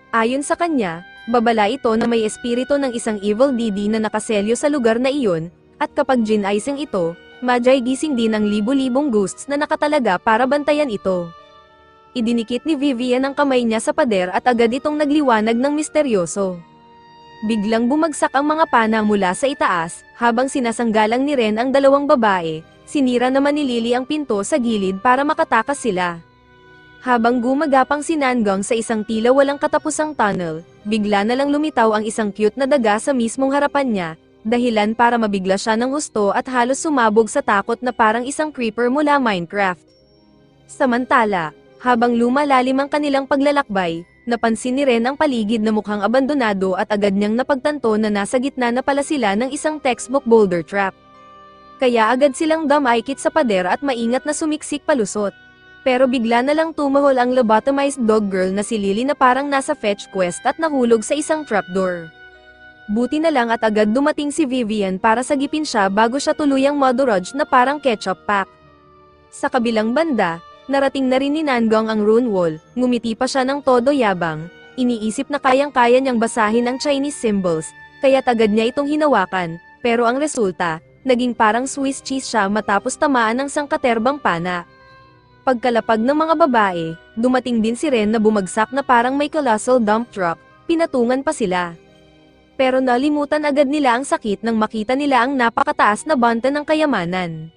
Ayon sa kanya, babala ito na may espiritu ng isang evil deity na nakaselyo sa lugar na iyon, at kapag gin-icing ito, magyay gising din ang libu-libong ghosts na nakatalaga para bantayan ito. Idinikit ni Vivian ang kamay niya sa pader at agad itong nagliwanag ng misteryoso. Biglang bumagsak ang mga pana mula sa itaas, habang sinasanggalang ni Ren ang dalawang babae, sinira naman ni Lily ang pinto sa gilid para makatakas sila. Habang gumagapang si Nangang sa isang tila walang katapusang tunnel, bigla na lang lumitaw ang isang cute na daga sa mismong harapan niya, dahilan para mabigla siya ng gusto at halos sumabog sa takot na parang isang creeper mula Minecraft. Samantala, habang lumalalim ang kanilang paglalakbay, napansin ni Ren ang paligid na mukhang abandonado at agad niyang napagtanto na nasa gitna na pala sila ng isang textbook boulder trap. Kaya agad silang dumaikit sa pader at maingat na sumiksik palusot. Pero bigla na lang tumahol ang lobotomized dog girl na si Lily na parang nasa fetch quest at nahulog sa isang trapdoor. Buti na lang at agad dumating si Vivian para sagipin siya bago siya tuluyang modorage na parang ketchup pack. Sa kabilang banda, narating na rin ni Nangang ang rune wall, ngumiti pa siya ng todo yabang, iniisip na kayang-kaya niyang basahin ang Chinese symbols, kaya agad niya itong hinawakan, pero ang resulta, naging parang Swiss cheese siya matapos tamaan ng sangkaterbang pana. Pagkalapag ng mga babae, dumating din si Ren na bumagsak na parang may colossal dump truck, pinatungan pa sila. Pero nalimutan agad nila ang sakit nang makita nila ang napakataas na banta ng kayamanan.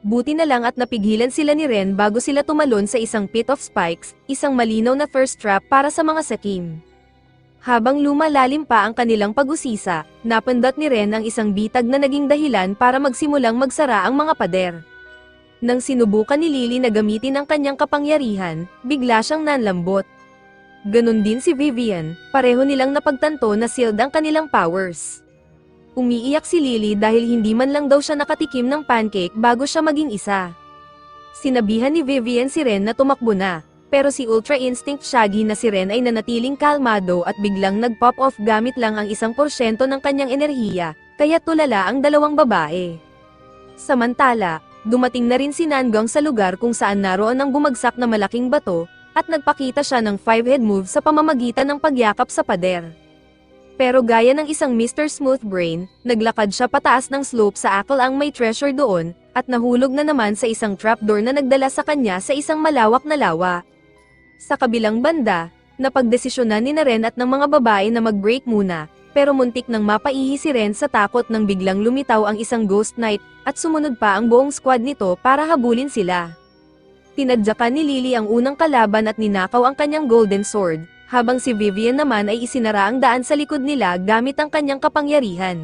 Buti na lang at napigilan sila ni Ren bago sila tumalon sa isang pit of spikes, isang malinaw na first trap para sa mga sakim. Habang lumalalim pa ang kanilang pag-usisa, napindot ni Ren ang isang bitag na naging dahilan para magsimulang magsara ang mga pader. Nang sinubukan ni Lily na gamitin ang kanyang kapangyarihan, bigla siyang nanlambot. Ganon din si Vivian, pareho nilang napagtanto na sealed ang kanilang powers. Umiiyak si Lily dahil hindi man lang daw siya nakatikim ng pancake bago siya maging isa. Sinabihan ni Vivian si Ren na tumakbo na, pero si Ultra Instinct Shaggy na si Ren ay nanatiling kalmado at biglang nag-pop off gamit lang ang 1% ng kanyang enerhiya, kaya tulala ang dalawang babae. Samantala, dumating na rin si Nangang sa lugar kung saan naroon ang bumagsak na malaking bato, at nagpakita siya ng 5-head move sa pamamagitan ng pagyakap sa pader. Pero gaya ng isang Mr. Smooth Brain, naglakad siya pataas ng slope sa akal ang may treasure doon, at nahulog na naman sa isang trapdoor na nagdala sa kanya sa isang malawak na lawa. Sa kabilang banda, napagdesisyonan ni Ren at ng mga babae na mag-break muna, pero muntik nang mapaihi si Ren sa takot nang biglang lumitaw ang isang ghost knight, at sumunod pa ang buong squad nito para habulin sila. Tinadyakan ni Lily ang unang kalaban at ninakaw ang kanyang golden sword, habang si Vivian naman ay isinara ang daan sa likod nila gamit ang kanyang kapangyarihan.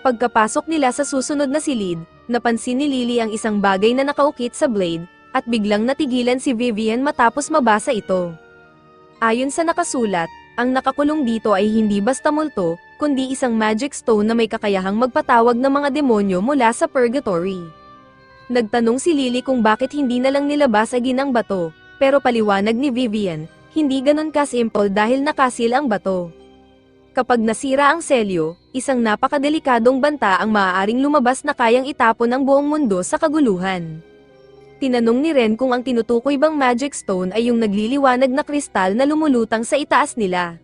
Pagkapasok nila sa susunod na silid, napansin ni Lily ang isang bagay na nakaukit sa blade, at biglang natigilan si Vivian matapos mabasa ito. Ayon sa nakasulat, ang nakakulong dito ay hindi basta multo, kundi isang magic stone na may kakayahang magpatawag ng mga demonyo mula sa purgatory. Nagtanong si Lily kung bakit hindi na lang nilabas agin ang bato, pero paliwanag ni Vivian, hindi ganon ka-simple dahil nakasil ang bato. Kapag nasira ang selyo, isang napakadelikadong banta ang maaaring lumabas na kayang itapon ang buong mundo sa kaguluhan. Tinanong ni Ren kung ang tinutukoy bang magic stone ay yung nagliliwanag na kristal na lumulutang sa itaas nila.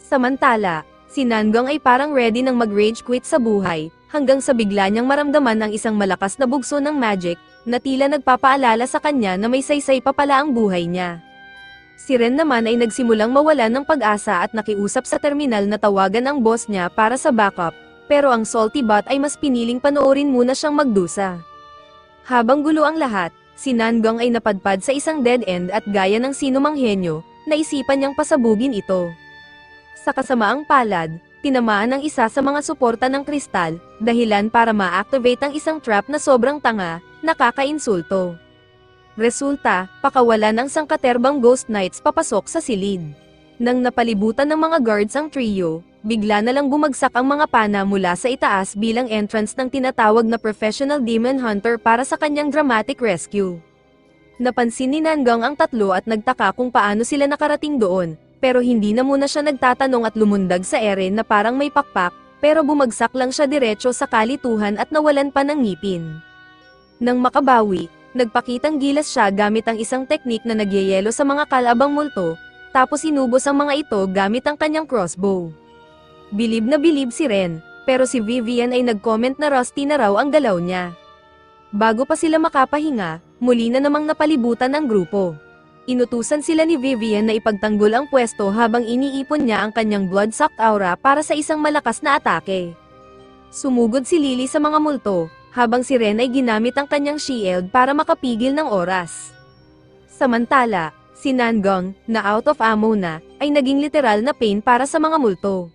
Samantala, si Nangang ay parang ready nang mag-rage quit sa buhay, hanggang sa bigla niyang maramdaman ang isang malakas na bugso ng magic, na tila nagpapaalala sa kanya na may saysay pa pala ang buhay niya. Si Ren naman ay nagsimulang mawalan ng pag-asa at nakiusap sa terminal na tawagan ang boss niya para sa backup, pero ang salty bot ay mas piniling panoorin muna siyang magdusa. Habang gulo ang lahat, si Nangang ay napadpad sa isang dead end at gaya ng sinumang henyo, naisipan niyang pasabugin ito. Sa kasamaang palad, tinamaan ang isa sa mga suporta ng kristal, dahilan para ma-activate ang isang trap na sobrang tanga, nakakainsulto. Resulta, pakawalan ng sangkaterbang ghost knights papasok sa silid. Nang napalibutan ng mga guards ang trio, bigla na lang bumagsak ang mga pana mula sa itaas bilang entrance ng tinatawag na professional demon hunter para sa kanyang dramatic rescue. Napansin ni Nangang ang tatlo at nagtaka kung paano sila nakarating doon, pero hindi na muna siya nagtatanong at lumundag sa ere na parang may pakpak, pero bumagsak lang siya diretso sa kalituhan at nawalan pa ng ngipin. Nang makabawi, nagpakitang gilas siya gamit ang isang teknik na nagyayelo sa mga kalabang multo, tapos inubos ang mga ito gamit ang kanyang crossbow. Bilib na bilib si Ren, pero si Vivian ay nag-comment na rusty na raw ang galaw niya. Bago pa sila makapahinga, muli na namang napalibutan ang grupo. Inutusan sila ni Vivian na ipagtanggol ang pwesto habang iniipon niya ang kanyang blood-sucked aura para sa isang malakas na atake. Sumugod si Lily sa mga multo, habang si Ren ay ginamit ang kanyang shield para makapigil ng oras. Samantala, si Nangang, na out of ammo na, ay naging literal na pain para sa mga multo.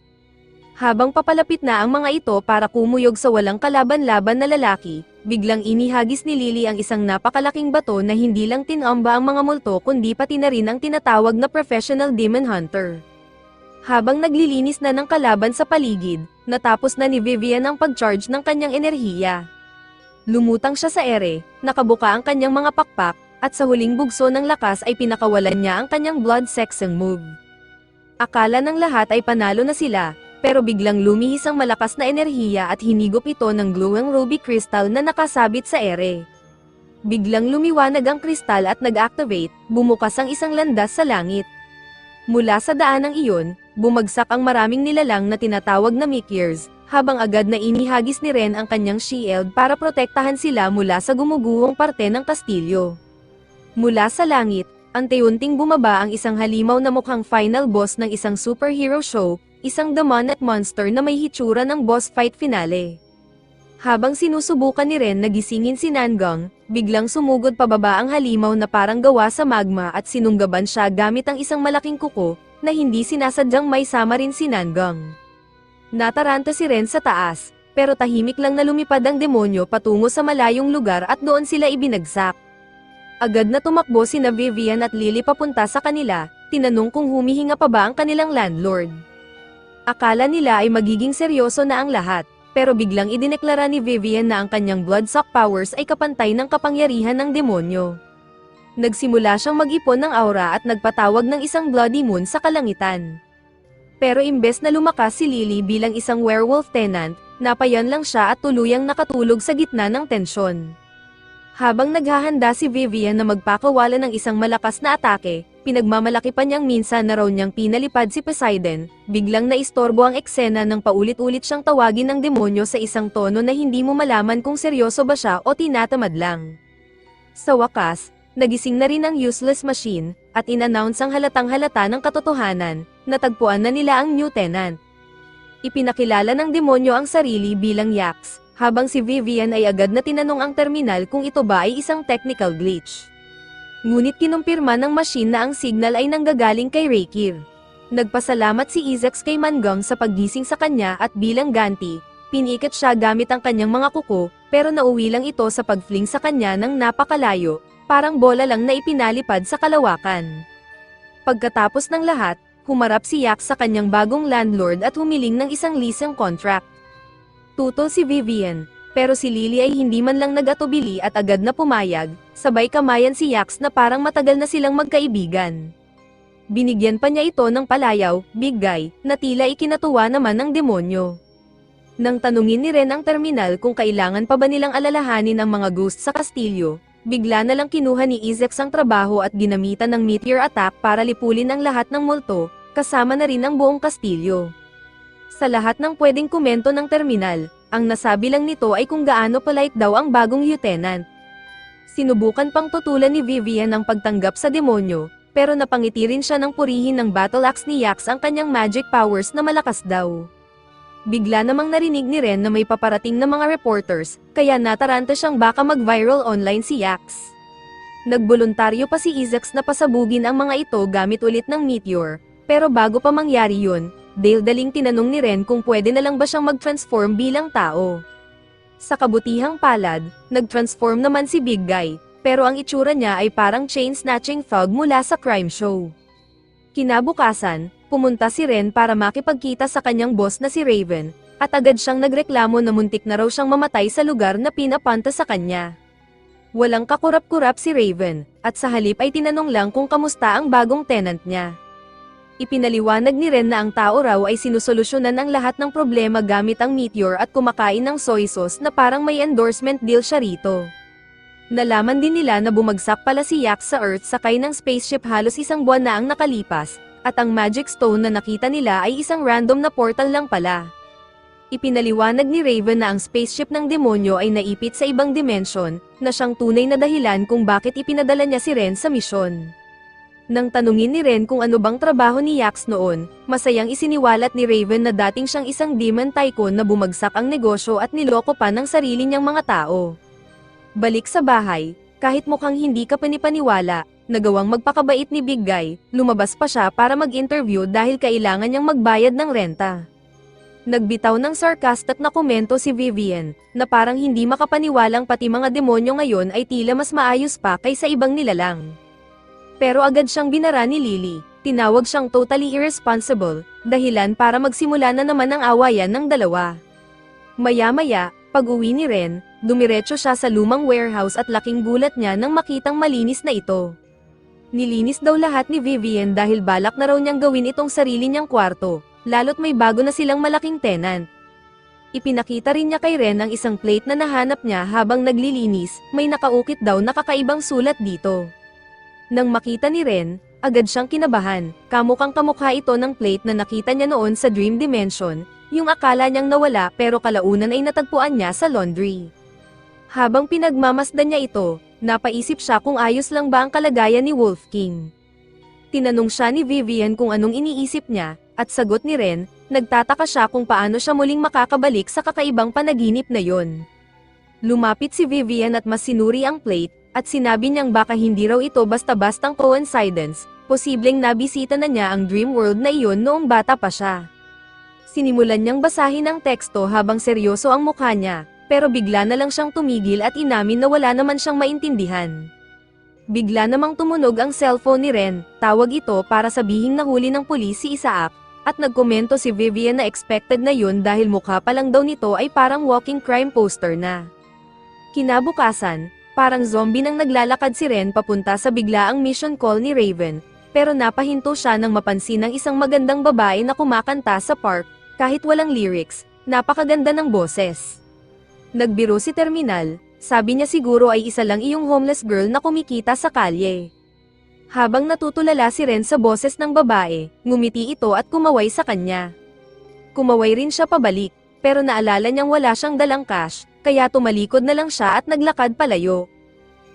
Habang papalapit na ang mga ito para kumuyog sa walang kalaban-laban na lalaki, biglang inihagis ni Lily ang isang napakalaking bato na hindi lang tinamba ang mga multo kundi pati na rin ang tinatawag na professional demon hunter. Habang naglilinis na ng kalaban sa paligid, natapos na ni Vivian ang pag-charge ng kanyang enerhiya. Lumutang siya sa ere, nakabuka ang kanyang mga pakpak, at sa huling bugso ng lakas ay pinakawalan niya ang kanyang blood-sexing move. Akala ng lahat ay panalo na sila, pero biglang lumihis ang malakas na enerhiya at hinigop ito ng glowing ruby crystal na nakasabit sa ere. Biglang lumiwanag ang kristal at nag-activate, bumukas ang isang landas sa langit. Mula sa daanang iyon, bumagsak ang maraming nilalang na tinatawag na meteors, habang agad na inihagis ni Ren ang kanyang shield para protektahan sila mula sa gumuguhong parte ng kastilyo. Mula sa langit, unti-unting bumaba ang isang halimaw na mukhang final boss ng isang superhero show, isang demon at monster na may hitsura ng boss fight finale. Habang sinusubukan ni Ren na gisingin si Nangang, biglang sumugod pababa ang halimaw na parang gawa sa magma at sinunggaban siya gamit ang isang malaking kuko, na hindi sinasadyang may sama rin si Nangang. Nataranta si Ren sa taas, pero tahimik lang na lumipad ang demonyo patungo sa malayong lugar at doon sila ibinagsak. Agad na tumakbo sina Vivian at Lily papunta sa kanila, tinanong kung humihinga pa ba ang kanilang landlord. Akala nila ay magiging seryoso na ang lahat, pero biglang idineklara ni Vivian na ang kanyang blood-suck powers ay kapantay ng kapangyarihan ng demonyo. Nagsimula siyang mag-ipon ng aura at nagpatawag ng isang bloody moon sa kalangitan. Pero imbes na lumakas si Lily bilang isang werewolf tenant, napayan lang siya at tuluyang nakatulog sa gitna ng tensyon. Habang naghahanda si Vivian na magpakawala ng isang malakas na atake, pinagmamalaki pa niyang minsan na raw niyang pinalipad si Poseidon, biglang naistorbo ang eksena ng paulit-ulit siyang tawagin ng demonyo sa isang tono na hindi mo malaman kung seryoso ba siya o tinatamad lang. Sa wakas, nagising na rin ang useless machine, at in-announce ang halatang-halata ng katotohanan, natagpuan na nila ang new tenant. Ipinakilala ng demonyo ang sarili bilang Yax, habang si Vivian ay agad na tinanong ang terminal kung ito ba ay isang technical glitch. Ngunit kinumpirma ng machine na ang signal ay nanggagaling kay Reikir. Nagpasalamat si Izax kay Mangang sa paggising sa kanya at bilang ganti, pinikat siya gamit ang kanyang mga kuko, pero nauwi lang ito sa pagfling sa kanya ng napakalayo, parang bola lang na ipinalipad sa kalawakan. Pagkatapos ng lahat, humarap si Yax sa kanyang bagong landlord at humiling ng isang leasing contract. Tutol si Vivian, pero si Lily ay hindi man lang nag-atubili at agad na pumayag, sabay kamayan si Yax na parang matagal na silang magkaibigan. Binigyan pa niya ito ng palayaw, big guy, na tila ikinatuwa naman ng demonyo. Nang tanungin ni Ren ang terminal kung kailangan pa ba nilang alalahanin ang mga ghost sa kastilyo, bigla na lang kinuha ni Izax ang trabaho at ginamitan ng meteor attack para lipulin ang lahat ng multo, kasama na rin ang buong kastilyo. Sa lahat ng pwedeng komento ng terminal, ang nasabi lang nito ay kung gaano polite daw ang bagong lieutenant. Sinubukan pang tutulan ni Vivian ang pagtanggap sa demonyo, pero napangiti rin siya ng purihin ng battle axe ni Yax ang kanyang magic powers na malakas daw. Bigla namang narinig ni Ren na may paparating na mga reporters, kaya nataranta siyang baka mag-viral online si Yax. Nagboluntaryo pa si Izax na pasabugin ang mga ito gamit ulit ng meteor, pero bago pa mangyari yun, daldaling tinanong ni Ren kung pwede na lang ba siyang mag-transform bilang tao. Sa kabutihang palad, nag-transform naman si Big Guy, pero ang itsura niya ay parang chain-snatching thug mula sa crime show. Kinabukasan, pumunta si Ren para makipagkita sa kanyang boss na si Raven, at agad siyang nagreklamo na muntik na raw siyang mamatay sa lugar na pinapanta sa kanya. Walang kakurap-kurap si Raven, at sa halip ay tinanong lang kung kamusta ang bagong tenant niya. Ipinaliwanag ni Ren na ang tao raw ay sinusolusyonan ang lahat ng problema gamit ang meteor at kumakain ng soy sauce na parang may endorsement deal siya rito. Nalaman din nila na bumagsak pala si Yak sa Earth sakay ng spaceship halos isang buwan na ang nakalipas, at ang magic stone na nakita nila ay isang random na portal lang pala. Ipinaliwanag ni Raven na ang spaceship ng demonyo ay naipit sa ibang dimensyon, na siyang tunay na dahilan kung bakit ipinadala niya si Ren sa misyon. Nang tanungin ni Ren kung ano bang trabaho ni Yax noon, masayang isiniwalat ni Raven na dating siyang isang demon tycoon na bumagsak ang negosyo at niloko pa ng sarili niyang mga tao. Balik sa bahay, kahit mukhang hindi ka panipaniwala, nagawang magpakabait ni Big Guy, lumabas pa siya para mag-interview dahil kailangan niyang magbayad ng renta. Nagbitaw ng sarcastic na komento si Vivian, na parang hindi makapaniwalang pati mga demonyo ngayon ay tila mas maayos pa kaysa ibang nilalang. Pero agad siyang binara ni Lily, tinawag siyang totally irresponsible, dahilan para magsimula na naman ang awayan ng dalawa. Maya-maya, pag-uwi ni Ren, dumiretso siya sa lumang warehouse at laking gulat niya nang makitang malinis na ito. Nilinis daw lahat ni Vivian dahil balak na raw niyang gawin itong sarili niyang kwarto, lalo't may bago na silang malaking tenant. Ipinakita rin niya kay Ren ang isang plate na nahanap niya habang naglilinis, may nakaukit daw na kakaibang sulat dito. Nang makita ni Ren, agad siyang kinabahan, kamukhang kamukha ito ng plate na nakita niya noon sa Dream Dimension, yung akala niyang nawala pero kalaunan ay natagpuan niya sa laundry. Habang pinagmamasdan niya ito, napaisip siya kung ayos lang ba ang kalagayan ni Wolf King. Tinanong siya ni Vivian kung anong iniisip niya, at sagot ni Ren, nagtataka siya kung paano siya muling makakabalik sa kakaibang panaginip na yon. Lumapit si Vivian at mas sinuri ang plate, at sinabi niyang baka hindi raw ito basta-bastang coincidence, posibleng nabisita na niya ang dream world na iyon noong bata pa siya. Sinimulan niyang basahin ang teksto habang seryoso ang mukha niya, pero bigla na lang siyang tumigil at inamin na wala naman siyang maintindihan. Bigla namang tumunog ang cellphone ni Ren, tawag ito para sabihing nahuli ng pulis si Isaac, at nagkomento si Vivian na expected na yun dahil mukha pa lang daw nito ay parang walking crime poster na. Kinabukasan, parang zombie nang naglalakad si Ren papunta sa biglaang mission call ni Raven, pero napahinto siya nang mapansin ng isang magandang babae na kumakanta sa park, kahit walang lyrics, napakaganda ng boses. Nagbiro si Terminal, sabi niya siguro ay isa lang iyong homeless girl na kumikita sa kalye. Habang natutulala si Ren sa boses ng babae, ngumiti ito at kumaway sa kanya. Kumaway rin siya pabalik, pero naalala niyang wala siyang dalang cash, kaya tumalikod na lang siya at naglakad palayo.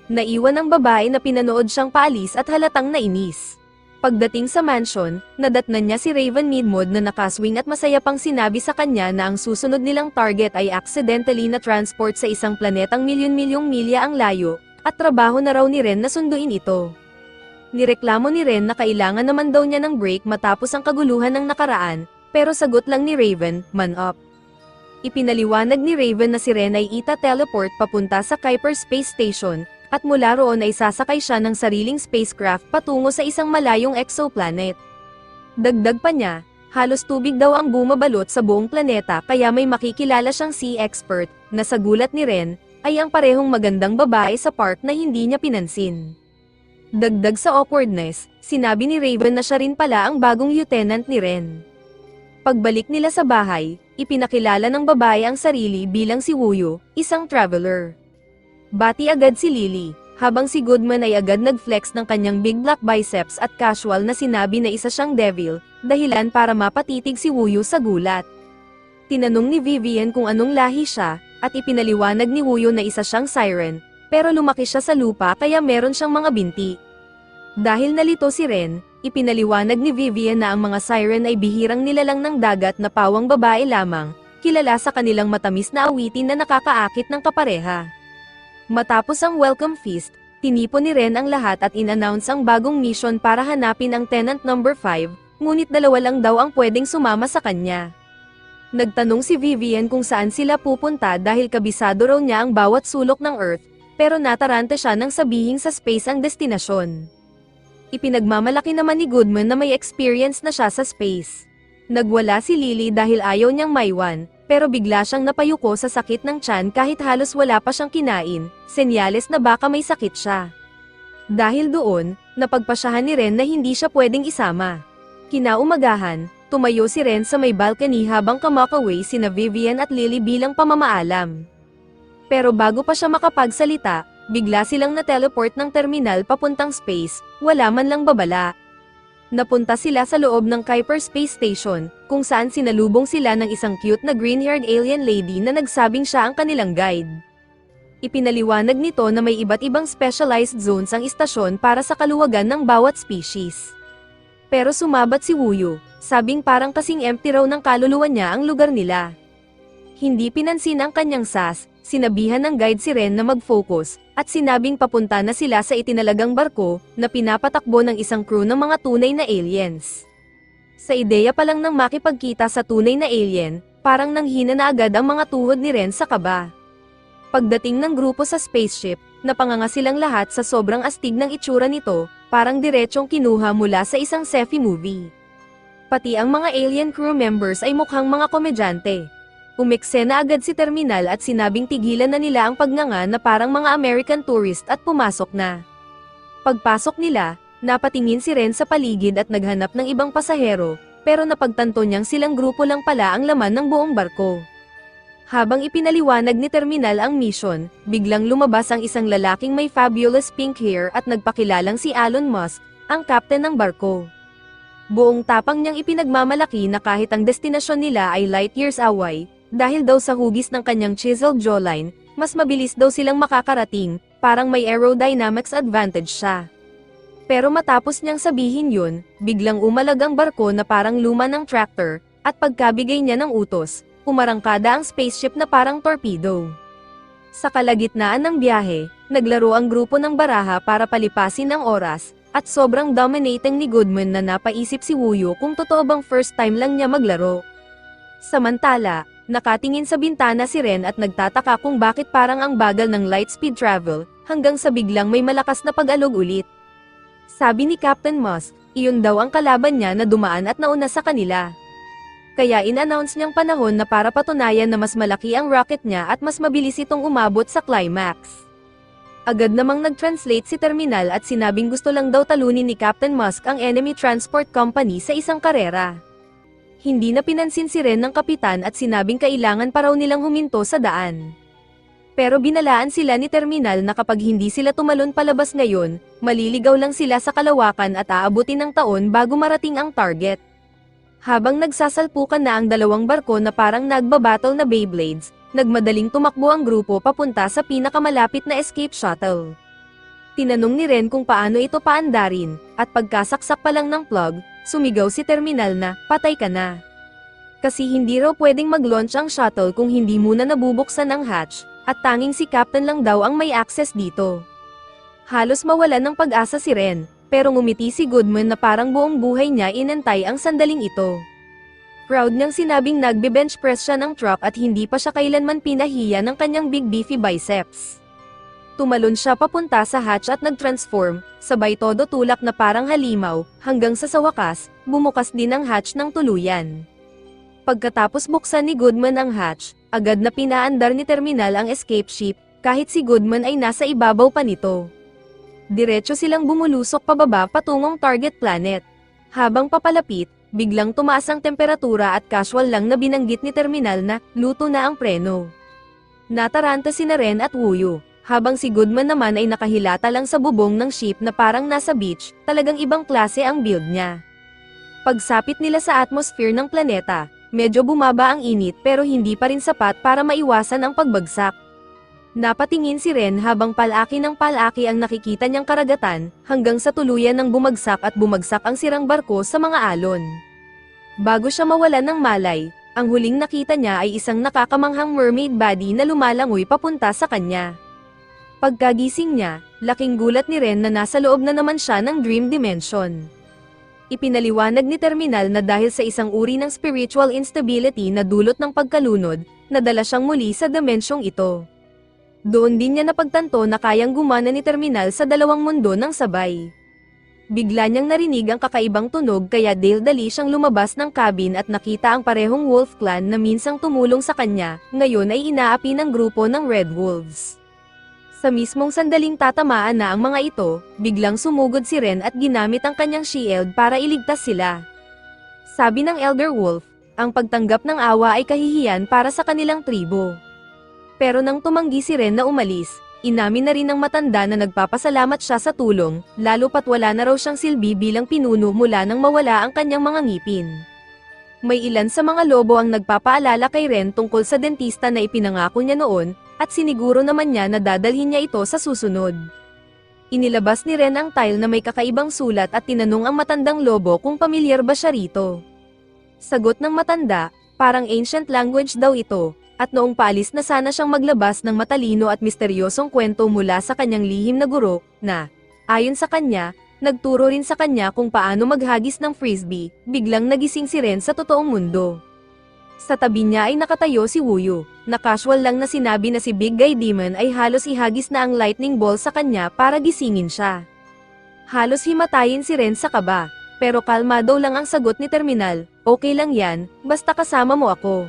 Naiwan ng babae na pinanood siyang paalis at halatang nainis. Pagdating sa mansion, nadatnan niya si Raven Midmod na nakaswing at masaya pang sinabi sa kanya na ang susunod nilang target ay accidentally na transport sa isang planetang milyon-milyong milya ang layo, at trabaho na raw ni Ren na sunduin ito. Nireklamo ni Ren na kailangan naman daw niya ng break matapos ang kaguluhan ng nakaraan, pero sagot lang ni Raven, man up. Ipinaliwanag ni Raven na si Ren ay ita-teleport papunta sa Kuiper Space Station, at mula roon ay sasakay siya ng sariling spacecraft patungo sa isang malayong exoplanet. Dagdag pa niya, halos tubig daw ang bumabalot sa buong planeta kaya may makikilala siyang sea expert, na sa gulat ni Ren, ay ang parehong magandang babae sa park na hindi niya pinansin. Dagdag sa awkwardness, sinabi ni Raven na siya rin pala ang bagong lieutenant ni Ren. Pagbalik nila sa bahay, ipinakilala ng babae ang sarili bilang si Wuyo, isang traveler. Bati agad si Lily, habang si Goodman ay agad nag-flex ng kanyang big black biceps at casual na sinabi na isa siyang devil, dahilan para mapatitig si Wuyo sa gulat. Tinanong ni Vivian kung anong lahi siya, at ipinaliwanag ni Wuyo na isa siyang siren, pero lumaki siya sa lupa kaya meron siyang mga binti. Dahil nalito si Ren, ipinaliwanag ni Vivian na ang mga siren ay bihirang nilalang ng dagat na pawang babae lamang, kilala sa kanilang matamis na awitin na nakakaakit ng kapareha. Matapos ang welcome feast, tinipon ni Ren ang lahat at in-announce ang bagong mission para hanapin ang tenant number 5, ngunit dalawa lang daw ang pwedeng sumama sa kanya. Nagtanong si Vivian kung saan sila pupunta dahil kabisado raw niya ang bawat sulok ng Earth, pero nataranta siya nang sabihing sa space ang destinasyon. Ipinagmamalaki naman ni Goodman na may experience na siya sa space. Nagwala si Lily dahil ayaw niyang maiwan, pero bigla siyang napayuko sa sakit ng tiyan kahit halos wala pa siyang kinain, senyales na baka may sakit siya. Dahil doon, napagpasyahan ni Ren na hindi siya pwedeng isama. Kinaumagahan, tumayo si Ren sa may balcony habang kamakaway sina Vivian at Lily bilang pamamaalam. Pero bago pa siya makapagsalita, bigla silang na-teleport ng terminal papuntang space, wala man lang babala. Napunta sila sa loob ng Kuiper Space Station, kung saan sinalubong sila ng isang cute na green-haired alien lady na nagsabing siya ang kanilang guide. Ipinaliwanag nito na may iba't ibang specialized zones ang istasyon para sa kaluwagan ng bawat species. Pero sumabat si Wuyu, sabing parang kasing empty raw ng kaluluwa niya ang lugar nila. Hindi pinansin ang kanyang sas, sinabihan ng guide si Ren na mag-focus, at sinabing papunta na sila sa itinalagang barko, na pinapatakbo ng isang crew ng mga tunay na aliens. Sa ideya pa lang ng makipagkita sa tunay na alien, parang nanghina na agad ang mga tuhod ni Ren sa kaba. Pagdating ng grupo sa spaceship, napanganga silang lahat sa sobrang astig ng itsura nito, parang diretsyong kinuha mula sa isang sci-fi movie. Pati ang mga alien crew members ay mukhang mga komedyante. Umeksena agad si Terminal at sinabing tigilan na nila ang pagnganga na parang mga American tourist at pumasok na. Pagpasok nila, napatingin si Ren sa paligid at naghanap ng ibang pasahero, pero napagtanto niyang silang grupo lang pala ang laman ng buong barko. Habang ipinaliwanag ni Terminal ang mission, biglang lumabas ang isang lalaking may fabulous pink hair at nagpakilalang si Elon Musk, ang captain ng barko. Buong tapang niyang ipinagmamalaki na kahit ang destinasyon nila ay light years away, dahil daw sa hugis ng kanyang chiseled jawline, mas mabilis daw silang makakarating, parang may aerodynamics advantage siya. Pero matapos niyang sabihin yun, biglang umalag ang barko na parang luma ng tractor, at pagkabigay niya ng utos, umarangkada ang spaceship na parang torpedo. Sa kalagitnaan ng biyahe, naglaro ang grupo ng baraha para palipasin ang oras, at sobrang dominating ni Goodman na napaisip si Wuyu kung totoo bang first time lang niya maglaro. Samantala, nakatingin sa bintana si Ren at nagtataka kung bakit parang ang bagal ng light speed travel, hanggang sa biglang may malakas na pag-alog ulit. Sabi ni Captain Musk, iyon daw ang kalaban niya na dumaan at nauna sa kanila. Kaya in-announce niyang panahon na para patunayan na mas malaki ang rocket niya at mas mabilis itong umabot sa climax. Agad namang nag-translate si Terminal at sinabing gusto lang daw talunin ni Captain Musk ang enemy transport company sa isang karera. Hindi na pinansin si Ren ng kapitan at sinabing kailangan pa raw nilang huminto sa daan. Pero binalaan sila ni Terminal na kapag hindi sila tumalon palabas ngayon, maliligaw lang sila sa kalawakan at aabutin ng taon bago marating ang target. Habang nagsasalpukan na ang dalawang barko na parang nagbabattle na Beyblades, nagmadaling tumakbo ang grupo papunta sa pinakamalapit na escape shuttle. Tinanong ni Ren kung paano ito paandarin, at pagkasaksak pa lang ng plug, sumigaw si Terminal na, patay ka na. Kasi hindi raw pwedeng mag-launch ang shuttle kung hindi muna nabubuksan ang hatch, at tanging si Captain lang daw ang may access dito. Halos mawalan ng pag-asa si Ren, pero ngumiti si Goodman na parang buong buhay niya inantay ang sandaling ito. Proud niyang sinabing nagbe-bench press siya ng truck at hindi pa siya kailanman pinahiya ng kanyang big beefy biceps. Tumalon siya papunta sa hatch at nag-transform, sabay todo tulak na parang halimaw, hanggang sa wakas, bumukas din ang hatch ng tuluyan. Pagkatapos buksan ni Goodman ang hatch, agad na pinaandar ni Terminal ang escape ship, kahit si Goodman ay nasa ibabaw pa nito. Diretso silang bumulusok pababa patungong target planet. Habang papalapit, biglang tumaas ang temperatura at casual lang na binanggit ni Terminal na, luto na ang preno. Nataranta sina Ren at Wuyu. Habang si Goodman naman ay nakahilata lang sa bubong ng ship na parang nasa beach, talagang ibang klase ang build niya. Pagsapit nila sa atmosphere ng planeta, medyo bumaba ang init pero hindi pa rin sapat para maiwasan ang pagbagsak. Napatingin si Ren habang palaki ng palaki ang nakikita niyang karagatan, hanggang sa tuluyan ng bumagsak ang sirang barko sa mga alon. Bago siya mawalan ng malay, ang huling nakita niya ay isang nakakamanghang mermaid body na lumalangoy papunta sa kanya. Pagkagising niya, laking gulat ni Ren na nasa loob na naman siya ng dream dimension. Ipinaliwanag ni Terminal na dahil sa isang uri ng spiritual instability na dulot ng pagkalunod, nadala siyang muli sa dimensyong ito. Doon din niya napagtanto na kayang gumana ni Terminal sa dalawang mundo ng sabay. Bigla niyang narinig ang kakaibang tunog kaya dali siyang lumabas ng cabin at nakita ang parehong wolf clan na minsang tumulong sa kanya, ngayon ay inaapi ng grupo ng Red Wolves. Sa mismong sandaling tatamaan na ang mga ito, biglang sumugod si Ren at ginamit ang kanyang shield para iligtas sila. Sabi ng Elder Wolf, ang pagtanggap ng awa ay kahihiyan para sa kanilang tribo. Pero nang tumanggi si Ren na umalis, inamin na rin ng matanda na nagpapasalamat siya sa tulong, lalo pat wala na raw siyang silbi bilang pinuno mula nang mawala ang kanyang mga ngipin. May ilan sa mga lobo ang nagpapaalala kay Ren tungkol sa dentista na ipinangako niya noon, at siniguro naman niya na dadalhin niya ito sa susunod. Inilabas ni Ren ang tile na may kakaibang sulat at tinanong ang matandang lobo kung pamilyar ba siya rito. Sagot ng matanda, parang ancient language daw ito, at noong paalis na sana siyang maglabas ng matalino at misteryosong kwento mula sa kanyang lihim na guro, na, ayon sa kanya, nagturo rin sa kanya kung paano maghagis ng frisbee, biglang nagising si Ren sa totoong mundo. Sa tabi niya ay nakatayo si Wuyu, na casual lang na sinabi na si Big Guy Demon ay halos ihagis na ang lightning ball sa kanya para gisingin siya. Halos himatayin si Ren sa kaba, pero kalmado lang ang sagot ni Terminal, okay lang yan, basta kasama mo ako.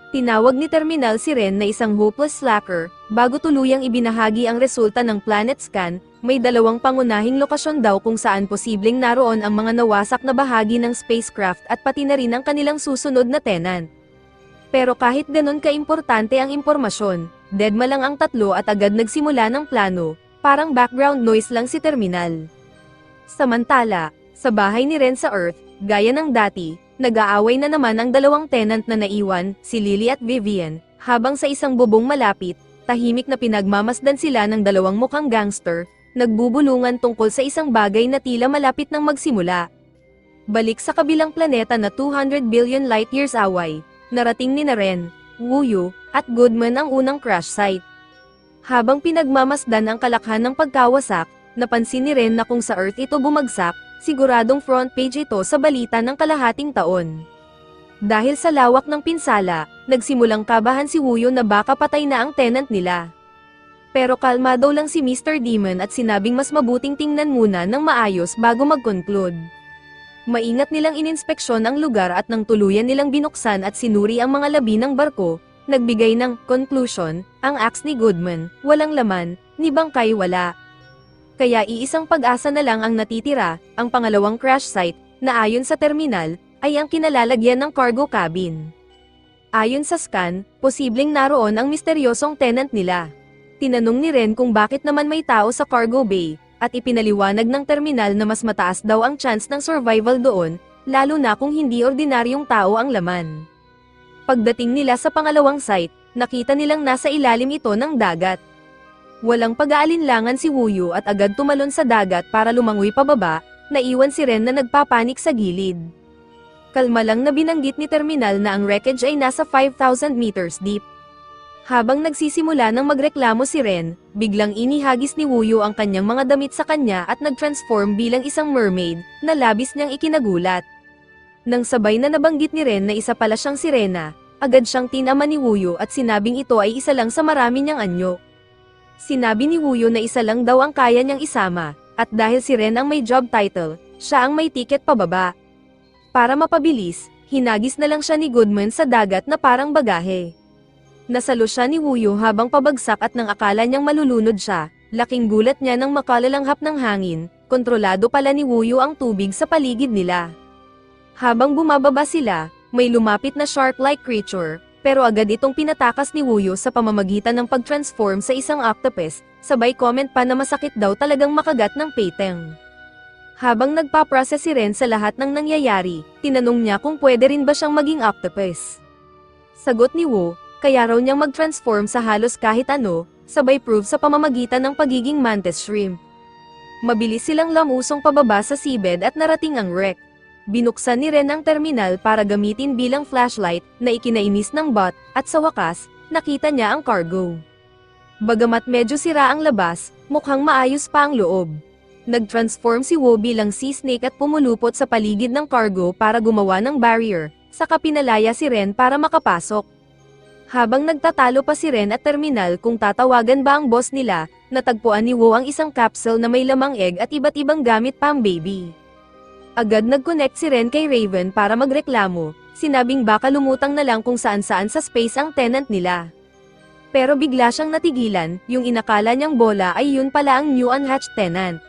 Tinawag ni Terminal si Ren na isang hopeless slacker, bago tuluyang ibinahagi ang resulta ng planet scan, may dalawang pangunahing lokasyon daw kung saan posibleng naroon ang mga nawasak na bahagi ng spacecraft at pati na rin ang kanilang susunod na tenant. Pero kahit ganun kaimportante ang impormasyon, deadma lang ang tatlo at agad nagsimula ng plano, parang background noise lang si Terminal. Samantala, sa bahay ni Ren sa Earth, gaya ng dati, nag-aaway na naman ang dalawang tenant na naiwan, si Lily at Vivian, habang sa isang bubong malapit, tahimik na pinagmamasdan sila ng dalawang mukhang gangster, nagbubulungan tungkol sa isang bagay na tila malapit nang magsimula. Balik sa kabilang planeta na 200 billion light years away, narating ni Ren, Wuyu, at Goodman ang unang crash site. Habang pinagmamasdan ang kalakhan ng pagkawasak, napansin ni Ren na kung sa Earth ito bumagsak, siguradong front page ito sa balita ng kalahating taon. Dahil sa lawak ng pinsala, nagsimulang kabahan si Wuyu na baka patay na ang tenant nila. Pero kalmado lang si Mr. Demon at sinabing mas mabuting tingnan muna ng maayos bago mag-conclude. Maingat nilang ininspeksyon ang lugar at nang tuluyan nilang binuksan at sinuri ang mga labi ng barko, nagbigay ng conclusion, ang axe ni Goodman, walang laman, ni bangkay wala. Kaya iisang pag-asa na lang ang natitira, ang pangalawang crash site, na ayon sa terminal, ay ang kinalalagyan ng cargo cabin. Ayon sa scan, posibleng naroon ang misteryosong tenant nila. Tinanong ni Ren kung bakit naman may tao sa cargo bay, at ipinaliwanag ng terminal na mas mataas daw ang chance ng survival doon, lalo na kung hindi ordinaryong tao ang laman. Pagdating nila sa pangalawang site, nakita nilang nasa ilalim ito ng dagat. Walang pag-aalinlangan si Wuyu at agad tumalon sa dagat para lumangoy pababa, naiwan si Ren na nagpapanik sa gilid. Kalma lang na binanggit ni Terminal na ang wreckage ay nasa 5,000 meters deep. Habang nagsisimula ng magreklamo si Ren, biglang inihagis ni Wuyu ang kanyang mga damit sa kanya at nag-transform bilang isang mermaid, na labis niyang ikinagulat. Nang sabay na nabanggit ni Ren na isa pala siyang sirena, agad siyang tinama ni Wuyu at sinabing ito ay isa lang sa marami niyang anyo. Sinabi ni Wuyu na isa lang daw ang kaya niyang isama, at dahil si Ren ang may job title, siya ang may ticket pababa. Para mapabilis, hinagis na lang siya ni Goodman sa dagat na parang bagahe. Nasalo siya ni Wuyu habang pabagsak at nang akala niyang malulunod siya, laking gulat niya nang makalalanghap ng hangin, kontrolado pala ni Wuyu ang tubig sa paligid nila. Habang bumababa sila, may lumapit na shark-like creature, pero agad itong pinatakas ni Wuyu sa pamamagitan ng pag-transform sa isang octopus, sabay comment pa na masakit daw talagang makagat ng peteng. Habang nagpa-process si Ren sa lahat ng nangyayari, tinanong niya kung pwede rin ba siyang maging octopus. Sagot ni Wu, kaya raw niyang mag-transform sa halos kahit ano, sabay prove sa pamamagitan ng pagiging mantis shrimp. Mabilis silang lamusong pababa sa seabed at narating ang wreck. Binuksan ni Ren ang terminal para gamitin bilang flashlight na ikinainis ng bot, at sa wakas, nakita niya ang cargo. Bagamat medyo sira ang labas, mukhang maayos pa ang loob. Nag-transform si Wu bilang sea snake at pumulupot sa paligid ng cargo para gumawa ng barrier, saka pinalaya si Ren para makapasok. Habang nagtatalo pa si Ren at terminal kung tatawagan ba ang boss nila, natagpuan ni Wo ang isang capsule na may lamang egg at iba't ibang gamit pang baby. Agad nag-connect si Ren kay Raven para magreklamo, sinabing baka lumutang na lang kung saan-saan sa space ang tenant nila. Pero bigla siyang natigilan, yung inakala niyang bola ay yun pala ang new unhatched tenant.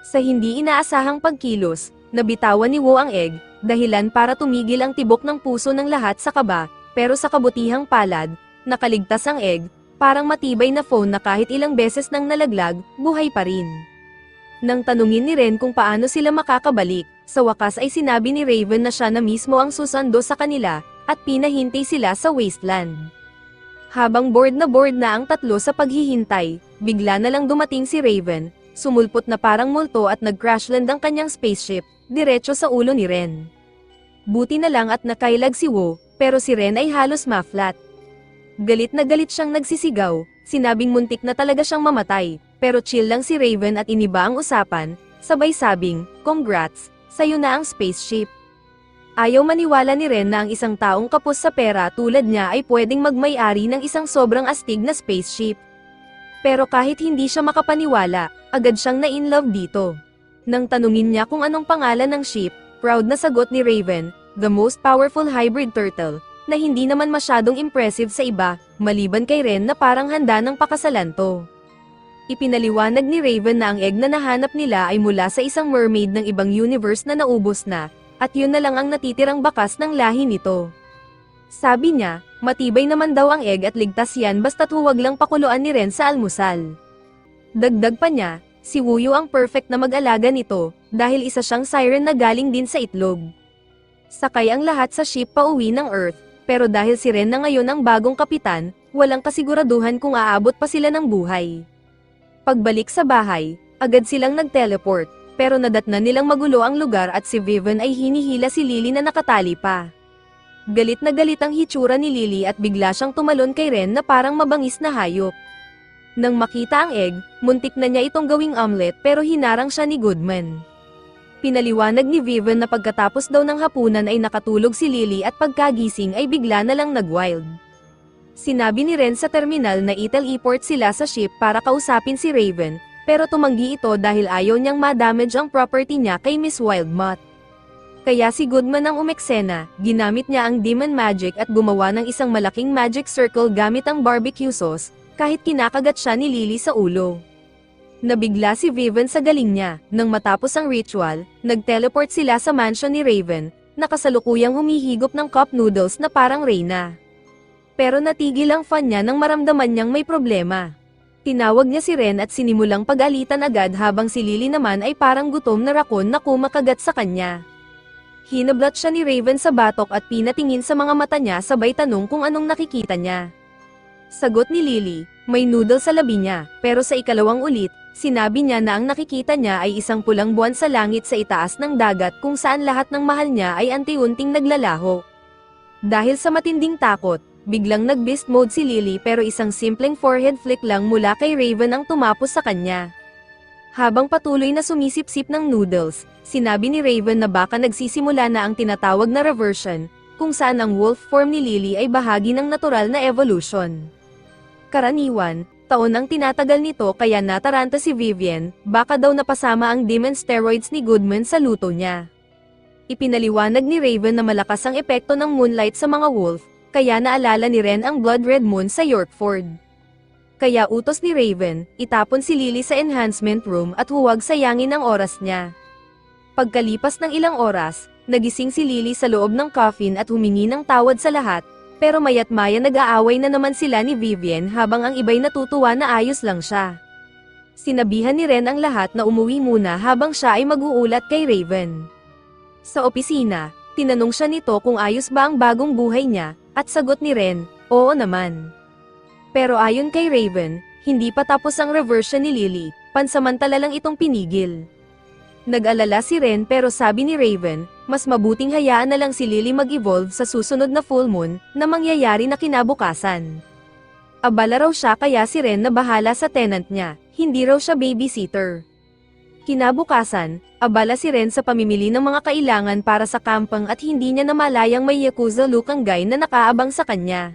Sa hindi inaasahang pagkilos, nabitawan ni Wo ang egg, dahilan para tumigil ang tibok ng puso ng lahat sa kaba, pero sa kabutihang palad, nakaligtas ang egg, parang matibay na phone na kahit ilang beses nang nalaglag, buhay pa rin. Nang tanungin ni Ren kung paano sila makakabalik, sa wakas ay sinabi ni Raven na siya na mismo ang susundo sa kanila, at pinahintay sila sa wasteland. Habang bored na ang tatlo sa paghihintay, bigla na lang dumating si Raven, sumulpot na parang multo at nag-crashland ang kanyang spaceship, diretso sa ulo ni Ren. Buti na lang at nakailag si Wo, pero si Ren ay halos ma-flat. Galit na galit siyang nagsisigaw, sinabing muntik na talaga siyang mamatay, pero chill lang si Raven at iniba ang usapan, sabay sabing, "Congrats, sa'yo na ang spaceship." Ayaw maniwala ni Ren na ang isang taong kapos sa pera tulad niya ay pwedeng magmay-ari ng isang sobrang astig na spaceship. Pero kahit hindi siya makapaniwala, agad siyang na-in-love dito. Nang tanungin niya kung anong pangalan ng ship, proud na sagot ni Raven, "The most powerful hybrid turtle," na hindi naman masyadong impressive sa iba, maliban kay Ren na parang handa ng pakasalan to. Ipinaliwanag ni Raven na ang egg na nahanap nila ay mula sa isang mermaid ng ibang universe na naubos na, at yun na lang ang natitirang bakas ng lahi nito. Sabi niya, matibay naman daw ang egg at ligtas yan basta't huwag lang pakuluan ni Ren sa almusal. Dagdag pa niya, si Wuyo ang perfect na mag-alaga nito, dahil isa siyang siren na galing din sa itlog. Sakay ang lahat sa ship pauwi ng Earth, pero dahil si Ren na ngayon ang bagong kapitan, walang kasiguraduhan kung aabot pa sila ng buhay. Pagbalik sa bahay, agad silang nag-teleport, pero nadatnan nilang magulo ang lugar at si Vivian ay hinihila si Lily na nakatali pa. Galit na galit ang hitsura ni Lily at bigla siyang tumalon kay Ren na parang mabangis na hayop. Nang makita ang egg, muntik na niya itong gawing omelet pero hinarang siya ni Goodman. Pinaliwanag ni Vivian na pagkatapos daw ng hapunan ay nakatulog si Lily at pagkagising ay bigla na lang nag-wild. Sinabi ni Ren sa terminal na i-teleport sila sa ship para kausapin si Raven, pero tumanggi ito dahil ayaw niyang ma-damage ang property niya kay Miss Wildmutt. Kaya si Goodman ang umeksena, ginamit niya ang demon magic at gumawa ng isang malaking magic circle gamit ang barbecue sauce, kahit kinakagat siya ni Lily sa ulo. Nabigla si Vivian sa galing niya, nang matapos ang ritual, nag-teleport sila sa mansion ni Raven, na kasalukuyang humihigop ng cup noodles na parang reyna. Pero natigil ang fan niya nang maramdaman niyang may problema. Tinawag niya si Ren at sinimulang pag-alitan agad habang si Lily naman ay parang gutom na rakon na kumakagat sa kanya. Hinablat siya ni Raven sa batok at pinatingin sa mga mata niya sabay tanong kung anong nakikita niya. Sagot ni Lily, may noodle sa labi niya, pero sa ikalawang ulit, sinabi niya na ang nakikita niya ay isang pulang buwan sa langit sa itaas ng dagat kung saan lahat ng mahal niya ay anti-unting naglalaho. Dahil sa matinding takot, biglang nag-beast mode si Lily pero isang simpleng forehead flick lang mula kay Raven ang tumapos sa kanya. Habang patuloy na sumisip-sip ng noodles, sinabi ni Raven na baka nagsisimula na ang tinatawag na reversion, kung saan ang wolf form ni Lily ay bahagi ng natural na evolution. Karaniwan, taon ang tinatagal nito kaya nataranta si Vivian, baka daw napasama ang demon steroids ni Goodman sa luto niya. Ipinaliwanag ni Raven na malakas ang epekto ng moonlight sa mga wolf, kaya naalala ni Ren ang Blood Red Moon sa Yorkford. Kaya utos ni Raven, itapon si Lily sa enhancement room at huwag sayangin ang oras niya. Pagkalipas ng ilang oras, nagising si Lily sa loob ng coffin at humingi ng tawad sa lahat, pero mayat maya nag-aaway na naman sila ni Vivian habang ang iba'y natutuwa na ayos lang siya. Sinabihan ni Ren ang lahat na umuwi muna habang siya ay mag-uulat kay Raven. Sa opisina, tinanong siya nito kung ayos ba ang bagong buhay niya, at sagot ni Ren, oo naman. Pero ayon kay Raven, hindi pa tapos ang reversion ni Lily, pansamantala lang itong pinigil. Nag-alala si Ren pero sabi ni Raven, mas mabuting hayaan na lang si Lily mag-evolve sa susunod na full moon, na mangyayari na kinabukasan. Abala raw siya kaya si Ren na bahala sa tenant niya, hindi raw siya babysitter. Kinabukasan, abala si Ren sa pamimili ng mga kailangan para sa kampang at hindi niya namalayang may Yakuza lukang guy na nakaabang sa kanya.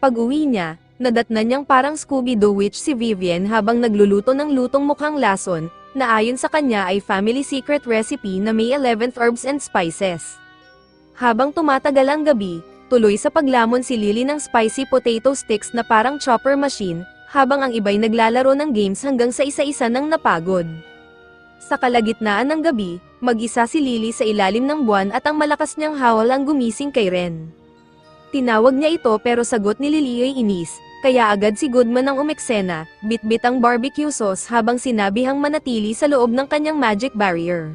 Pag-uwi niya, Nadatnan niyang parang Scooby-Doo witch si Vivian habang nagluluto ng lutong mukhang lason, na ayon sa kanya ay family secret recipe na may 11th herbs and spices. Habang tumatagal ang gabi, tuloy sa paglamon si Lily ng spicy potato sticks na parang chopper machine, habang ang iba'y naglalaro ng games hanggang sa isa-isa nang napagod. Sa kalagitnaan ng gabi, mag-isa si Lily sa ilalim ng buwan at ang malakas niyang hawal ang gumising kay Ren. Tinawag niya ito pero sagot ni Lily ay inis, kaya agad si Goodman ang umeksena, bit-bit ang barbecue sauce habang sinabihang manatili sa loob ng kanyang magic barrier.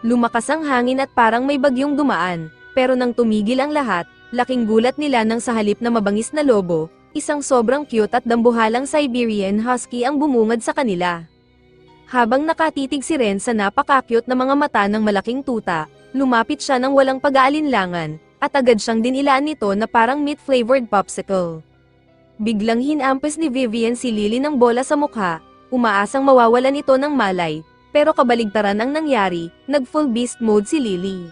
Lumakas ang hangin at parang may bagyong dumaan, pero nang tumigil ang lahat, laking gulat nila nang sa halip na mabangis na lobo, isang sobrang cute at dambuhalang Siberian Husky ang bumungad sa kanila. Habang nakatitig si Ren sa napaka-cute na mga mata ng malaking tuta, lumapit siya ng walang pag-aalinlangan, at agad siyang dinilaan nito na parang meat-flavored popsicle. Biglang hinampes ni Vivian si Lily ng bola sa mukha, umaasang mawawalan ito ng malay, pero kabaligtaran ang nangyari, nag-full beast mode si Lily.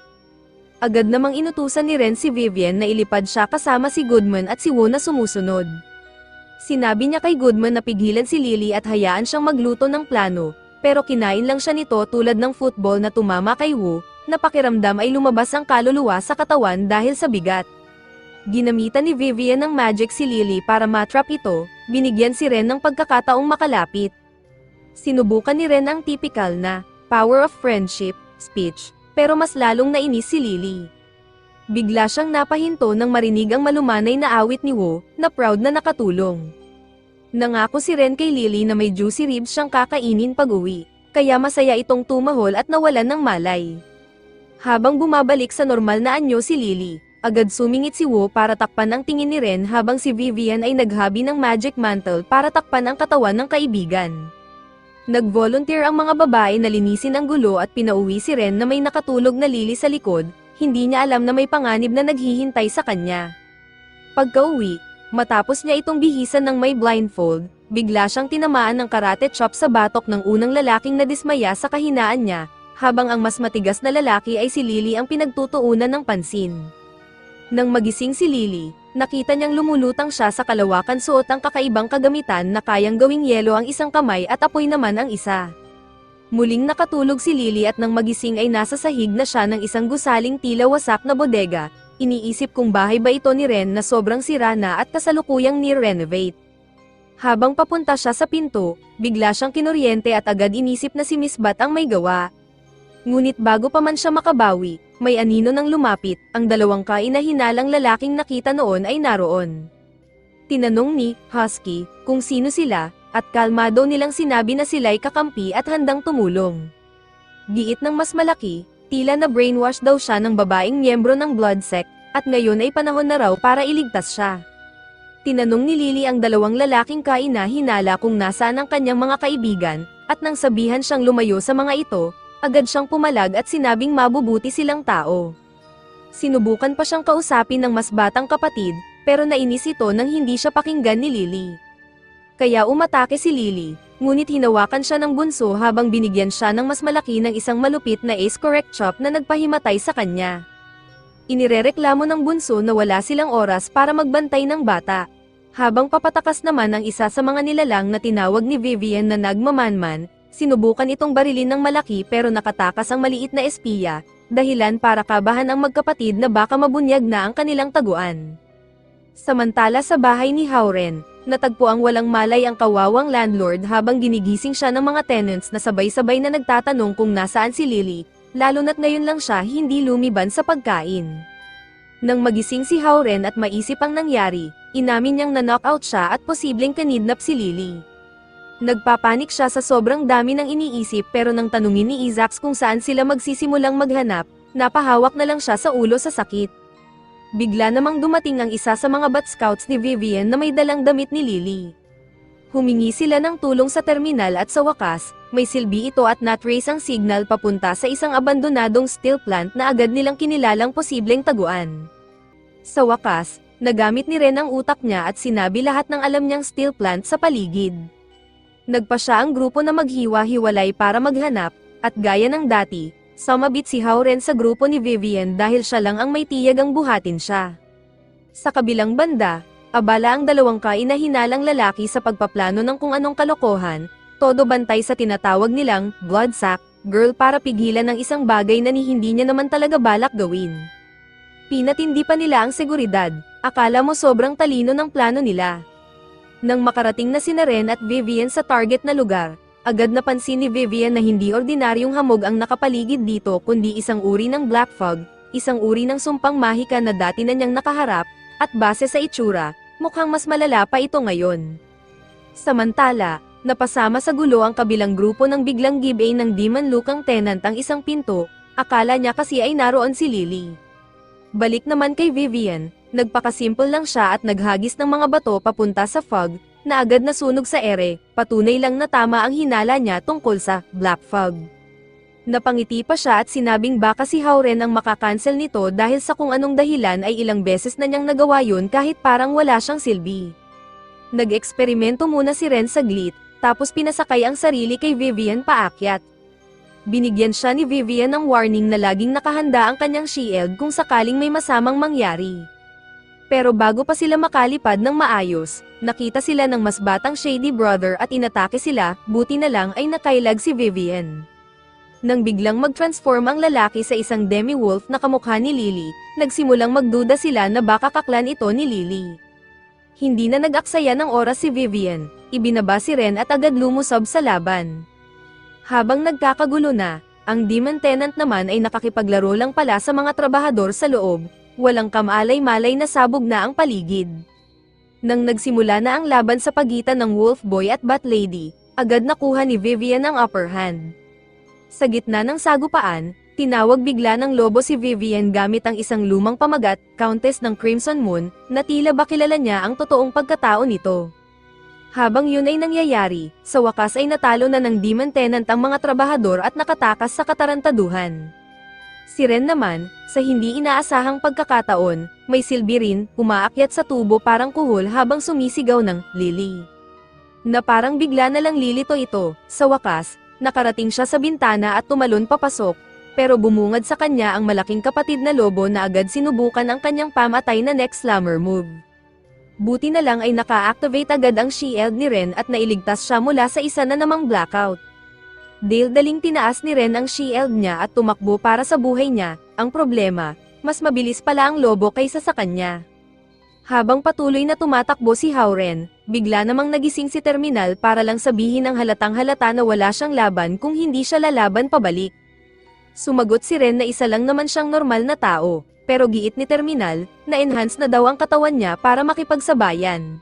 Agad namang inutusan ni Ren si Vivian na ilipad siya kasama si Goodman at si Wu na sumusunod. Sinabi niya kay Goodman na pigilan si Lily at hayaan siyang magluto ng plano, pero kinain lang siya nito tulad ng football na tumama kay Wu, na pakiramdam ay lumabas ang kaluluwa sa katawan dahil sa bigat. Ginamitan ni Vivian ng magic si Lily para matrap ito, binigyan si Ren ng pagkakataong makalapit. Sinubukan ni Ren ang typical na power of friendship speech, pero mas lalong nainis si Lily. Bigla siyang napahinto nang marinig ang malumanay na awit ni Wu, na proud na nakatulong. Nangako si Ren kay Lily na may juicy ribs siyang kakainin pag-uwi, kaya masaya itong tumahol at nawalan ng malay. Habang bumabalik sa normal na anyo si Lily, agad sumingit si Wu para takpan ang tingin ni Ren habang si Vivian ay naghabi ng magic mantle para takpan ang katawan ng kaibigan. Nag-volunteer ang mga babae na linisin ang gulo at pinauwi si Ren na may nakatulog na Lily sa likod, hindi niya alam na may panganib na naghihintay sa kanya. Pagka-uwi, matapos niya itong bihisan ng may blindfold, bigla siyang tinamaan ng karate chop sa batok ng unang lalaking nadismaya sa kahinaan niya, habang ang mas matigas na lalaki ay si Lily ang pinagtutuunan ng pansin. Nang magising si Lily, nakita niyang lumulutang siya sa kalawakan suot ang kakaibang kagamitan na kayang gawing yelo ang isang kamay at apoy naman ang isa. Muling nakatulog si Lily at nang magising ay nasa sahig na siya ng isang gusaling tila wasak na bodega, iniisip kung bahay ba ito ni Ren na sobrang sira na at kasalukuyang ni-renovate. Habang papunta siya sa pinto, bigla siyang kinuryente at agad inisip na si Miss Bat ang may gawa. Ngunit bago pa man siya makabawi, may anino nang lumapit, ang dalawang kainahinalang lalaking nakita noon ay naroon. Tinanong ni Husky kung sino sila, at kalmado nilang sinabi na sila'y kakampi at handang tumulong. Giit ng mas malaki, tila na brainwash daw siya ng babaeng miyembro ng blood sect, at ngayon ay panahon na raw para iligtas siya. Tinanong ni Lily ang dalawang lalaking kaina-hinala kung nasaan ang kanyang mga kaibigan, at nang sabihan siyang lumayo sa mga ito, agad siyang pumalag at sinabing mabubuti silang tao. Sinubukan pa siyang kausapin ng mas batang kapatid, pero nainis ito nang hindi siya pakinggan ni Lily. Kaya umatake si Lily, ngunit hinawakan siya ng bunso habang binigyan siya ng mas malaki ng isang malupit na ace correct chop na nagpahimatay sa kanya. Inirereklamo ng bunso na wala silang oras para magbantay ng bata. Habang papatakas naman ang isa sa mga nilalang na tinawag ni Vivian na nagmamanman, sinubukan itong barilin ng malaki pero nakatakas ang maliit na espiya, dahilan para kabahan ang magkapatid na baka mabunyag na ang kanilang taguan. Samantala sa bahay ni Hauren, natagpo ang walang malay ang kawawang landlord habang ginigising siya ng mga tenants na sabay-sabay na nagtatanong kung nasaan si Lily, lalo na't ngayon lang siya hindi lumiban sa pagkain. Nang magising si Hauren at maisip ang nangyari, inamin niyang na-knockout siya at posibleng kanidnap si Lily. Nagpapanik siya sa sobrang dami ng iniisip pero nang tanungin ni Isaacs kung saan sila magsisimulang maghanap, napahawak na lang siya sa ulo sa sakit. Bigla namang dumating ang isa sa mga bat scouts ni Vivian na may dalang damit ni Lily. Humingi sila ng tulong sa terminal at sa wakas, may silbi ito at na-trace ang signal papunta sa isang abandonadong steel plant na agad nilang kinilalang posibleng taguan. Sa wakas, nagamit ni Ren ang utak niya at sinabi lahat ng alam niyang steel plant sa paligid. Nagpa siya ang grupo na maghiwa-hiwalay para maghanap, at gaya ng dati, sumabit si Hauren sa grupo ni Vivian dahil siya lang ang may tiyag ang buhatin siya. Sa kabilang banda, Abala ang dalawang kainahinalang lalaki sa pagpaplano ng kung anong kalokohan, todo bantay sa tinatawag nilang blood sack girl para pigilan ang isang bagay na hindi niya naman talaga balak gawin. Pinatindi pa nila ang seguridad, akala mo sobrang talino ng plano nila. Nang makarating na sina Ren at Vivian sa target na lugar, agad napansin ni Vivian na hindi ordinaryong hamog ang nakapaligid dito kundi isang uri ng black fog, isang uri ng sumpang mahika na dati na niyang nakaharap, at base sa itsura, mukhang mas malala pa ito ngayon. Samantala, napasama sa gulo ang kabilang grupo ng biglang give-away ng Demon Lukang tenant ang isang pinto, akala niya kasi ay naroon si Lily. Balik naman kay Vivian, nagpakasimple lang siya at naghagis ng mga bato papunta sa fog, na agad nasunog sa ere, patunay lang na tama ang hinala niya tungkol sa black fog. Napangiti pa siya at sinabing baka si Hauren ang makakancel nito dahil sa kung anong dahilan ay ilang beses na niyang nagawa yun kahit parang wala siyang silbi. Nag-eksperimento muna si Ren saglit, tapos pinasakay ang sarili kay Vivian paakyat. Binigyan siya ni Vivian ng warning na laging nakahanda ang kanyang shield kung sakaling may masamang mangyari. Pero bago pa sila makalipad ng maayos, nakita sila ng mas batang Shady Brother at inatake sila, buti na lang ay nakailag si Vivian. Nang biglang mag-transform ang lalaki sa isang demi-wolf na kamukha ni Lily, nagsimulang magduda sila na baka kaklan ito ni Lily. Hindi na nag-aksaya ng oras si Vivian, ibinaba si Ren at agad lumusob sa laban. Habang nagkakagulo na, ang Demon Tenant naman ay nakakipaglaro lang pala sa mga trabahador sa loob, walang kamalay-malay na sabog na ang paligid. Nang nagsimula na ang laban sa pagitan ng Wolf Boy at Bat Lady, agad nakuha ni Vivian ang upper hand. Sa gitna ng sagupaan, tinawag bigla ng lobo si Vivian gamit ang isang lumang pamagat, Countess ng Crimson Moon, na tila ba kilala niya ang totoong pagkatao nito. Habang yun ay nangyayari, sa wakas ay natalo na ng Demon Tenant ang mga trabahador at nakatakas sa katarantaduhan. Si Ren naman, sa hindi inaasahang pagkakataon, may silbi rin, umaakyat sa tubo parang kuhol habang sumisigaw ng Lily. Na parang bigla na lang lilito ito, sa wakas, nakarating siya sa bintana at tumalon papasok, pero bumungad sa kanya ang malaking kapatid na lobo na agad sinubukan ang kanyang pamatay na next slammer move. Buti na lang ay naka-activate agad ang shield ni Ren at nailigtas siya mula sa isa na namang blackout. Daling tinaas ni Ren ang shield niya at tumakbo para sa buhay niya, ang problema, mas mabilis pala ang lobo kaysa sa kanya. Habang patuloy na tumatakbo si Hauren, bigla namang nagising si Terminal para lang sabihin ng halatang halata na wala siyang laban kung hindi siya lalaban pabalik. Sumagot si Ren na isa lang naman siyang normal na tao, pero giit ni Terminal, na enhance na daw ang katawan niya para makipagsabayan.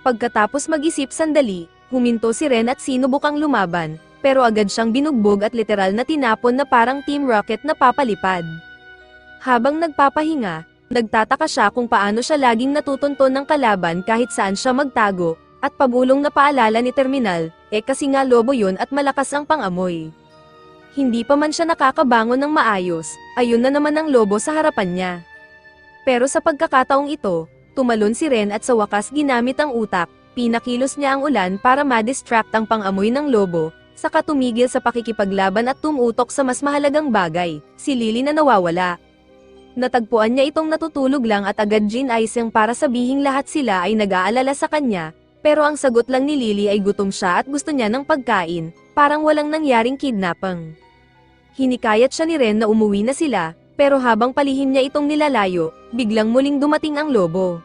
Pagkatapos mag-isip sandali, huminto si Ren at sinubukang lumaban, pero agad siyang binugbog at literal na tinapon na parang Team Rocket na papalipad. Habang nagpapahinga, nagtataka siya kung paano siya laging natutunton ng kalaban kahit saan siya magtago, at pabulong na paalala ni Terminal, kasi nga lobo yun at malakas ang pangamoy. Hindi pa man siya nakakabangon ng maayos, ayun na naman ang lobo sa harapan niya. Pero sa pagkakataong ito, tumalon si Ren at sa wakas ginamit ang utak, pinakilos niya ang ulan para ma-distract ang pangamoy ng lobo, saka tumigil sa pakikipaglaban at tumutok sa mas mahalagang bagay, si Lily na nawawala. Natagpuan niya itong natutulog lang at agad ginising para sabihing lahat sila ay nag-aalala sa kanya, pero ang sagot lang ni Lily ay gutom siya at gusto niya ng pagkain, parang walang nangyaring kidnapping. Hinikayat siya ni Ren na umuwi na sila, pero habang palihim niya itong nilalayo, biglang muling dumating ang lobo.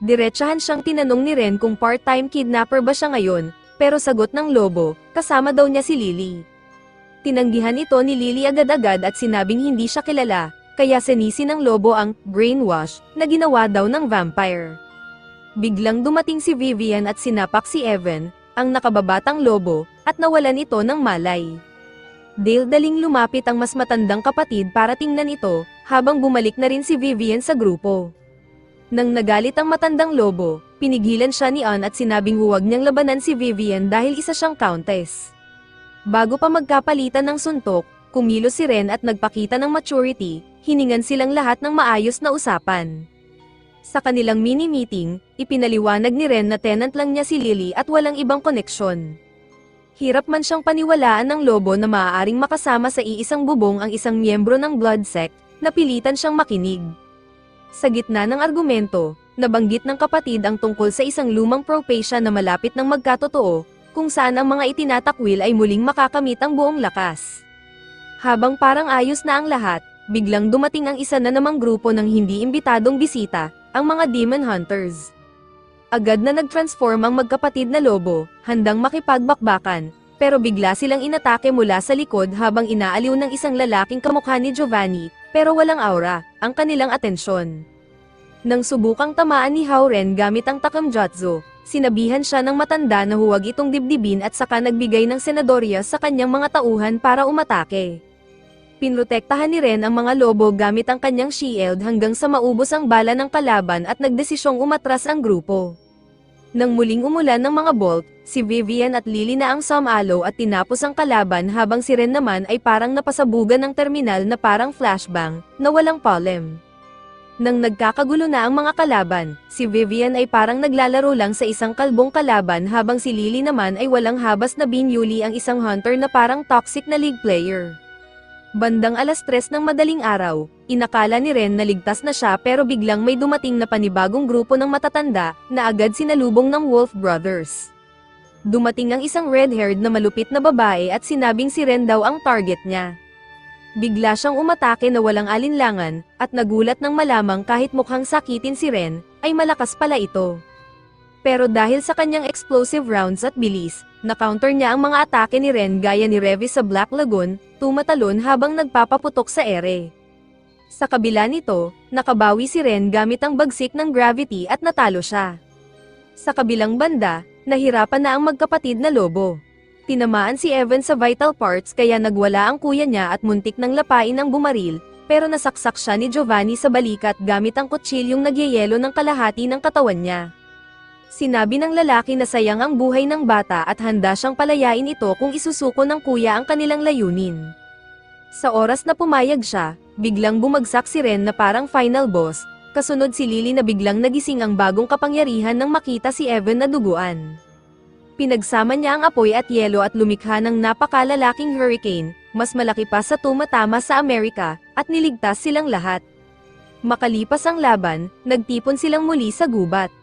Diretsahan siyang tinanong ni Ren kung part-time kidnapper ba siya ngayon, pero sagot ng lobo, kasama daw niya si Lily. Tinanggihan ito ni Lily agad-agad at sinabing hindi siya kilala, kaya sinisi ng lobo ang brainwash na ginawa daw ng vampire. Biglang dumating si Vivian at sinapak si Evan, ang nakababatang lobo, at nawalan ito ng malay. Daling lumapit ang mas matandang kapatid para tingnan ito, habang bumalik na rin si Vivian sa grupo. Nang nagalit ang matandang lobo, pinigilan siya ni Ann at sinabing huwag niyang labanan si Vivian dahil isa siyang countess. Bago pa magkapalitan ng suntok, kumilos si Ren at nagpakita ng maturity, hiningan silang lahat ng maayos na usapan. Sa kanilang mini-meeting, ipinaliwanag ni Ren na tenant lang niya si Lily at walang ibang koneksyon. Hirap man siyang paniwalaan ng lobo na maaaring makasama sa iisang bubong ang isang miyembro ng blood sect, napilitan siyang makinig. Sa gitna ng argumento, nabanggit ng kapatid ang tungkol sa isang lumang propesya na malapit ng magkatotoo, kung saan ang mga itinatakwil ay muling makakamit ang buong lakas. Habang parang ayos na ang lahat, biglang dumating ang isa na namang grupo ng hindi imbitadong bisita, ang mga Demon Hunters. Agad na nag-transform ang magkapatid na lobo, handang makipagbakbakan, pero bigla silang inatake mula sa likod habang inaaliw ng isang lalaking kamukha ni Giovanni, pero walang aura, ang kanilang atensyon. Nang subukang tamaan ni Hauren gamit ang takamjutsu, sinabihan siya ng matanda na huwag itong dibdibin at saka nagbigay ng senadorya sa kanyang mga tauhan para umatake. Pinrotektahan ni Ren ang mga lobo gamit ang kanyang shield hanggang sa maubos ang bala ng kalaban at nagdesisyong umatras ang grupo. Nang muling umulan ng mga bolt, si Vivian at Lily na ang sumalo at tinapos ang kalaban habang si Ren naman ay parang napasabugan ng terminal na parang flashbang, na walang polem. Nang nagkakagulo na ang mga kalaban, si Vivian ay parang naglalaro lang sa isang kalbong kalaban habang si Lily naman ay walang habas na binyuli ang isang hunter na parang toxic na league player. Bandang 3:00 ng madaling araw, inakala ni Ren na ligtas na siya pero biglang may dumating na panibagong grupo ng matatanda, na agad sinalubong ng Wolf Brothers. Dumating ang isang red-haired na malupit na babae at sinabing si Ren daw ang target niya. Bigla siyang umatake na walang alinlangan, at nagulat nang malamang kahit mukhang sakitin si Ren, ay malakas pala ito. Pero dahil sa kanyang explosive rounds at bilis, na-counter niya ang mga atake ni Ren gaya ni Revi sa Black Lagoon, tumatalon habang nagpapaputok sa ere. Sa kabila nito, nakabawi si Ren gamit ang bagsik ng gravity at natalo siya. Sa kabilang banda, nahirapan na ang magkapatid na lobo. Tinamaan si Evan sa vital parts kaya nagwala ang kuya niya at muntik ng lapain ang bumaril, pero nasaksak siya ni Giovanni sa balikat gamit ang kutsilyong nagyayelo ng kalahati ng katawan niya. Sinabi ng lalaki na sayang ang buhay ng bata at handa siyang palayain ito kung isusuko ng kuya ang kanilang layunin. Sa oras na pumayag siya, biglang bumagsak si Ren na parang final boss, kasunod si Lily na biglang nagising ang bagong kapangyarihan nang makita si Evan na duguan. Pinagsama niya ang apoy at yelo at lumikha ng napakalalaking hurricane, mas malaki pa sa tumatama sa Amerika, at niligtas silang lahat. Makalipas ang laban, nagtipon silang muli sa gubat.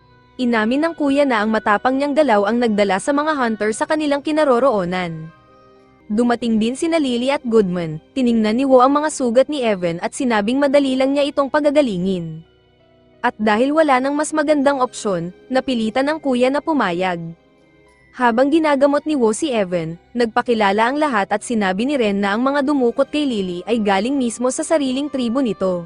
Inamin ng kuya na ang matapang niyang galaw ang nagdala sa mga hunter sa kanilang kinaroroonan. Dumating din sina Lily at Goodman, tiningnan ni Wo ang mga sugat ni Evan at sinabing madali lang niya itong pagagalingin. At dahil wala nang mas magandang opsyon, napilitan ng kuya na pumayag. Habang ginagamot ni Wo si Evan, nagpakilala ang lahat at sinabi ni Ren na ang mga dumukot kay Lily ay galing mismo sa sariling tribo nito.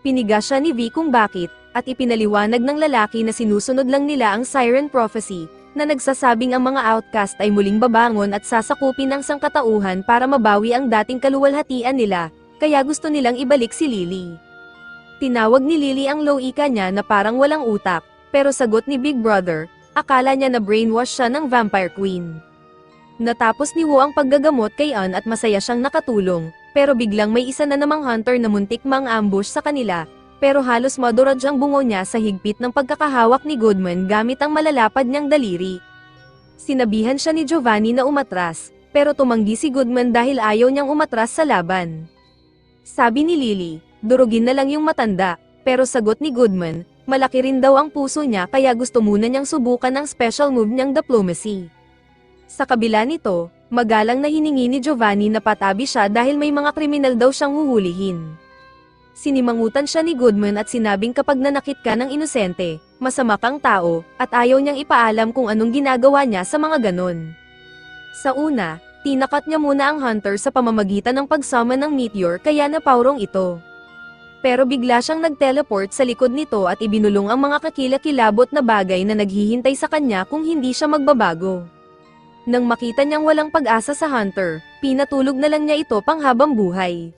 Piniga siya ni V kung bakit, at ipinaliwanag ng lalaki na sinusunod lang nila ang Siren Prophecy, na nagsasabing ang mga outcast ay muling babangon at sasakupin ang sangkatauhan para mabawi ang dating kaluwalhatian nila, kaya gusto nilang ibalik si Lily. Tinawag ni Lily ang Loika niya na parang walang utak, pero sagot ni Big Brother, akala niya na brainwash siya ng Vampire Queen. Natapos ni Wo ang paggagamot kay An at masaya siyang nakatulong, pero biglang may isa na namang hunter na muntik mang-ambush sa kanila, pero halos maduraj ang bungo niya sa higpit ng pagkakahawak ni Goodman gamit ang malalapad niyang daliri. Sinabihan siya ni Giovanni na umatras, pero tumanggi si Goodman dahil ayaw niyang umatras sa laban. Sabi ni Lily, durugin na lang yung matanda, pero sagot ni Goodman, malaki rin daw ang puso niya kaya gusto muna niyang subukan ang special move niyang diplomacy. Sa kabila nito, magalang na hiningi ni Giovanni na patabi siya dahil may mga kriminal daw siyang huhulihin. Sinimangutan siya ni Goodman at sinabing kapag nanakit ka ng inosente, masama kang tao, at ayaw niyang ipaalam kung anong ginagawa niya sa mga ganon. Sa una, tinakat niya muna ang hunter sa pamamagitan ng pagsama ng meteor kaya napaurong ito. Pero bigla siyang nag-teleport sa likod nito at ibinulong ang mga kakilakilabot na bagay na naghihintay sa kanya kung hindi siya magbabago. Nang makita niyang walang pag-asa sa hunter, pinatulog na lang niya ito panghabang buhay.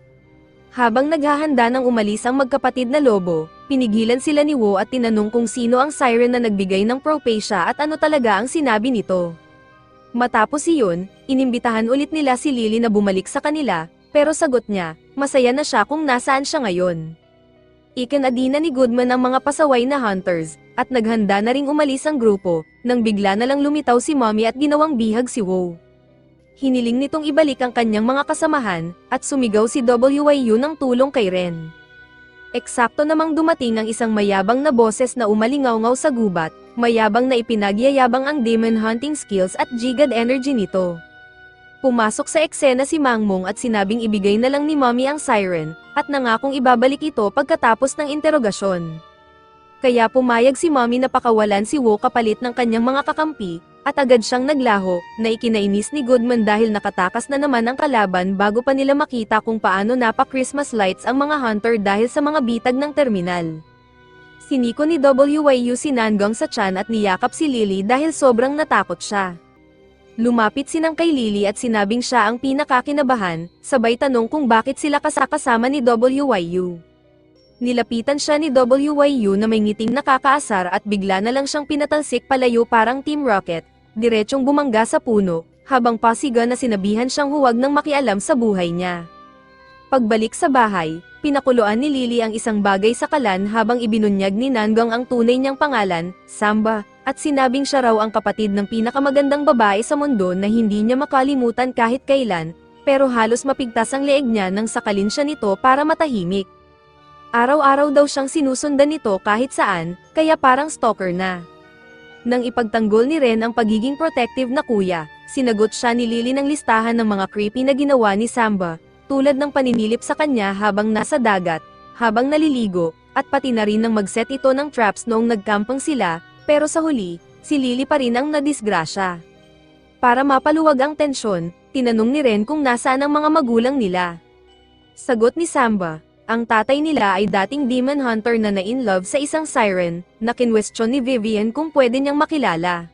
Habang naghahanda ng umalis ang magkapatid na lobo, pinigilan sila ni Wo at tinanong kung sino ang siren na nagbigay ng prophecy at ano talaga ang sinabi nito. Matapos iyon, inimbitahan ulit nila si Lily na bumalik sa kanila, pero sagot niya, masaya na siya kung nasaan siya ngayon. Ikinadina ni Goodman ang mga pasaway na hunters, at naghanda na ring umalis ang grupo, nang bigla na lang lumitaw si Mommy at ginawang bihag si Wo. Hiniling nitong ibalik ang kanyang mga kasamahan, at sumigaw si WYU ng tulong kay Ren. Eksakto namang dumating ang isang mayabang na boses na umalingaw-ngaw sa gubat, mayabang na ipinagyayabang ang demon hunting skills at jigad energy nito. Pumasok sa eksena si Mangmong at sinabing ibigay na lang ni Mommy ang siren, at nangakong ibabalik ito pagkatapos ng interogasyon. Kaya pumayag si Mommy na pakawalan si Wo kapalit ng kanyang mga kakampi, at agad siyang naglaho, na ikinainis ni Goodman dahil nakatakas na naman ang kalaban bago pa nila makita kung paano napa-Christmas lights ang mga hunter dahil sa mga bitag ng terminal. Siniko ni WYU si Nangong sa tiyan at niyakap si Lily dahil sobrang natakot siya. Lumapit sinang kay Lily at sinabing siya ang pinakakinabahan, sabay tanong kung bakit sila kasama ni WYU. Nilapitan siya ni WYU na may ngiting nakakaasar at bigla na lang siyang pinatalsik palayo parang Team Rocket, diretsong bumangga sa puno, habang pasiga na sinabihan siyang huwag nang makialam sa buhay niya. Pagbalik sa bahay, pinakuluan ni Lily ang isang bagay sa kalan habang ibinunyag ni Nangong ang tunay niyang pangalan, Samba, at sinabing siya raw ang kapatid ng pinakamagandang babae sa mundo na hindi niya makalimutan kahit kailan, pero halos mapigtas ang leeg niya nang sakalin siya nito para matahimik. Araw-araw daw siyang sinusundan nito kahit saan, kaya parang stalker na. Nang ipagtanggol ni Ren ang pagiging protective na kuya, sinagot siya ni Lily ng listahan ng mga creepy na ginawa ni Samba, tulad ng paninilip sa kanya habang nasa dagat, habang naliligo, at pati na rin ng mag-set ito ng traps noong nagkampang sila, pero sa huli, si Lily pa rin ang nadisgrasya. Para mapaluwag ang tensyon, tinanong ni Ren kung nasaan ang mga magulang nila. Sagot ni Samba, ang tatay nila ay dating demon hunter na na-in-love sa isang siren, na kinwestiyon ni Vivian kung pwede niyang makilala.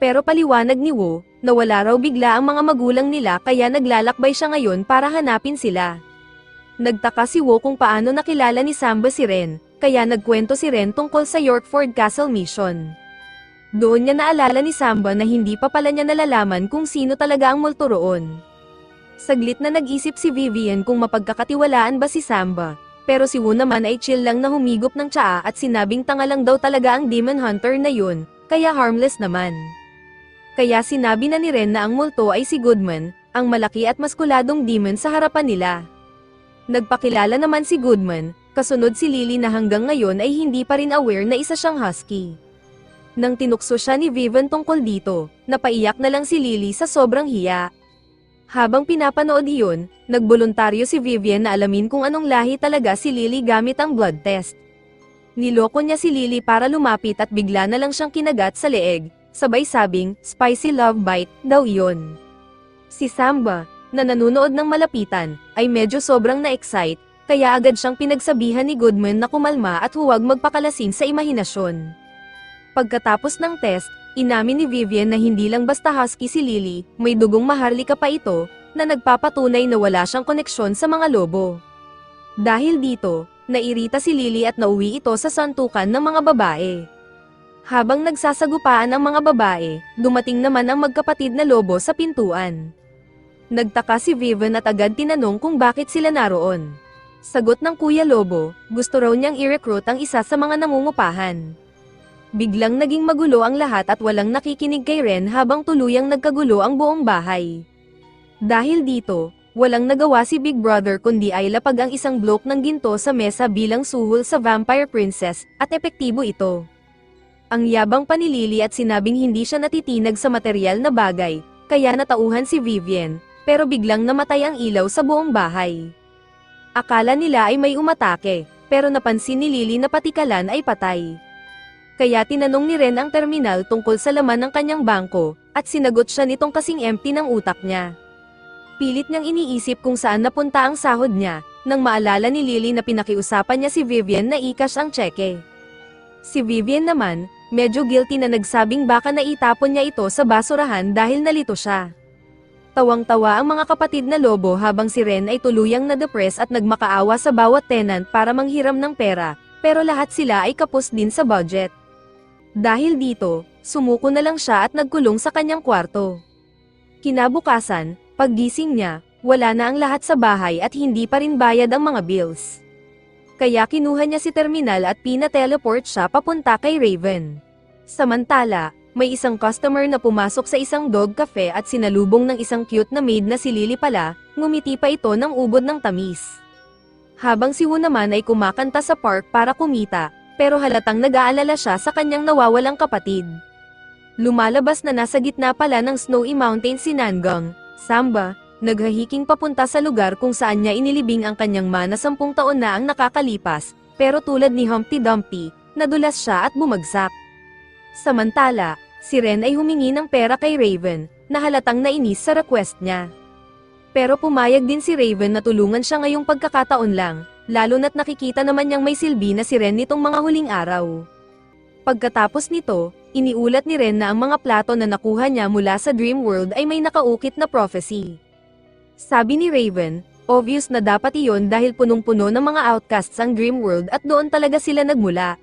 Pero paliwanag ni Wo, nawala raw bigla ang mga magulang nila kaya naglalakbay siya ngayon para hanapin sila. Nagtaka si Wo kung paano nakilala ni Samba si Ren, kaya nagkwento si Ren tungkol sa Yorkford Castle mission. Doon niya naalala ni Samba na hindi pa pala niya nalalaman kung sino talaga ang multo roon. Saglit na nag-isip si Vivian kung mapagkakatiwalaan ba si Samba, pero si Wu naman ay chill lang na humigop ng tsaa at sinabing tanga lang daw talaga ang demon hunter na yun, kaya harmless naman. Kaya sinabi na ni Ren na ang multo ay si Goodman, ang malaki at maskuladong demon sa harapan nila. Nagpakilala naman si Goodman, kasunod si Lily na hanggang ngayon ay hindi pa rin aware na isa siyang husky. Nang tinukso siya ni Vivian tungkol dito, napaiyak na lang si Lily sa sobrang hiya. Habang pinapanood iyon, nagboluntaryo si Vivian na alamin kung anong lahi talaga si Lily gamit ang blood test. Niloko niya si Lily para lumapit at bigla na lang siyang kinagat sa leeg, sabay sabing, spicy love bite, daw iyon. Si Samba, na nanunood ng malapitan, ay medyo sobrang na-excite, kaya agad siyang pinagsabihan ni Goodman na kumalma at huwag magpakalasing sa imahinasyon. Pagkatapos ng test, inamin ni Vivian na hindi lang basta husky si Lily, may dugong maharlika pa ito, na nagpapatunay na wala siyang koneksyon sa mga lobo. Dahil dito, nairita si Lily at nauwi ito sa santukan ng mga babae. Habang nagsasagupaan ang mga babae, dumating naman ang magkapatid na lobo sa pintuan. Nagtaka si Vivian at agad tinanong kung bakit sila naroon. Sagot ng Kuya Lobo, gusto raw niyang i-recruit ang isa sa mga nangungupahan. Biglang naging magulo ang lahat at walang nakikinig kay Ren habang tuluyang nagkagulo ang buong bahay. Dahil dito, walang nagawa si Big Brother kundi ay lapag ang isang bloke ng ginto sa mesa bilang suhol sa Vampire Princess, at epektibo ito. Ang yabang pa ni Lily at sinabing hindi siya natitinag sa material na bagay, kaya natauhan si Vivian, pero biglang namatay ang ilaw sa buong bahay. Akala nila ay may umatake, pero napansin ni Lily na patikalan ay patay. Kaya tinanong ni Ren ang terminal tungkol sa laman ng kanyang bangko, at sinagot siya nitong kasing empty ng utak niya. Pilit niyang iniisip kung saan napunta ang sahod niya, nang maalala ni Lily na pinakiusapan niya si Vivian na i-cash ang tseke. Si Vivian naman, medyo guilty na nagsabing baka naitapon niya ito sa basurahan dahil nalito siya. Tawang-tawa ang mga kapatid na lobo habang si Ren ay tuluyang na-depress at nagmakaawa sa bawat tenant para manghiram ng pera, pero lahat sila ay kapos din sa budget. Dahil dito, sumuko na lang siya at nagkulong sa kanyang kwarto. Kinabukasan, paggising niya, wala na ang lahat sa bahay at hindi pa rin bayad ang mga bills. Kaya kinuha niya si terminal at pina-teleport siya papunta kay Raven. Samantala, may isang customer na pumasok sa isang dog cafe at sinalubong ng isang cute na maid na si Lily pala, ngumiti pa ito ng ubod ng tamis. Habang si Woo naman ay kumakanta sa park para kumita, pero halatang nag-aalala siya sa kanyang nawawalang kapatid. Lumalabas na nasa gitna pala ng Snowy Mountain si Nangang, Samba, naghahiking papunta sa lugar kung saan niya inilibing ang kanyang ma na 10 taon na ang nakakalipas, pero tulad ni Humpty Dumpty, nadulas siya at bumagsak. Samantala, si Ren ay humingi ng pera kay Raven, na halatang nainis sa request niya. Pero pumayag din si Raven na tulungan siya ngayong pagkakataon lang, lalo na't nakikita naman niyang may silbi na si Ren nitong mga huling araw. Pagkatapos nito, iniulat ni Ren na ang mga plato na nakuha niya mula sa Dream World ay may nakaukit na prophecy. Sabi ni Raven, obvious na dapat iyon dahil punong-puno ng mga outcasts ang Dream World at doon talaga sila nagmula.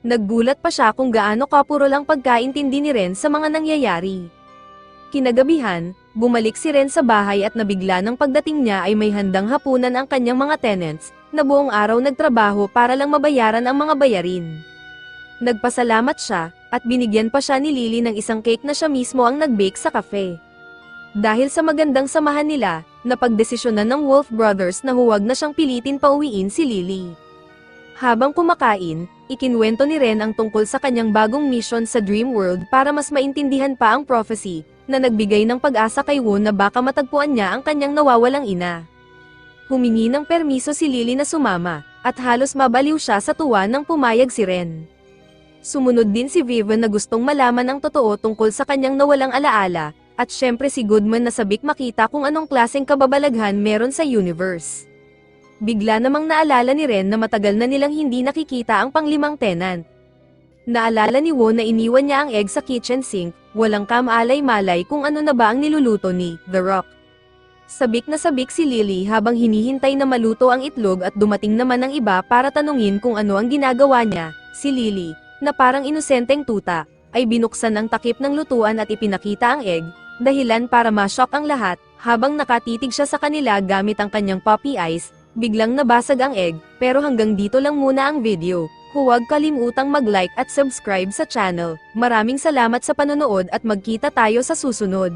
Naggulat pa siya kung gaano kapuro lang pagkaintindi ni Ren sa mga nangyayari. Kinagabihan, bumalik si Ren sa bahay at nabigla ng pagdating niya ay may handang hapunan ang kanyang mga tenants, na buong araw nagtrabaho para lang mabayaran ang mga bayarin. Nagpasalamat siya, at binigyan pa siya ni Lily ng isang cake na siya mismo ang nag-bake sa cafe. Dahil sa magandang samahan nila, napagdesisyonan ng Wolf Brothers na huwag na siyang pilitin pauwiin si Lily. Habang kumakain, ikinwento ni Ren ang tungkol sa kanyang bagong mission sa Dream World para mas maintindihan pa ang prophecy, na nagbigay ng pag-asa kay Woo na baka matagpuan niya ang kanyang nawawalang ina. Humingi ng permiso si Lily na sumama, at halos mabaliw siya sa tuwa nang pumayag si Ren. Sumunod din si Vivian na gustong malaman ang totoo tungkol sa kanyang nawalang alaala, at syempre si Goodman na sabik makita kung anong klaseng kababalaghan meron sa universe. Bigla namang naalala ni Ren na matagal na nilang hindi nakikita ang panglimang tenant. Naalala ni Woo na iniwan niya ang egg sa kitchen sink, walang kamalay-malay kung ano na ba ang niluluto ni The Rock. Sabik na sabik si Lily habang hinihintay na maluto ang itlog at dumating naman ang iba para tanungin kung ano ang ginagawa niya. Si Lily, na parang inosenteng tuta, ay binuksan ang takip ng lutuan at ipinakita ang egg, dahilan para ma-shock ang lahat. Habang nakatitig siya sa kanila gamit ang kanyang puppy eyes, biglang nabasag ang egg. Pero hanggang dito lang muna ang video. Huwag kalimutang mag-like at subscribe sa channel. Maraming salamat sa panonood at magkita tayo sa susunod.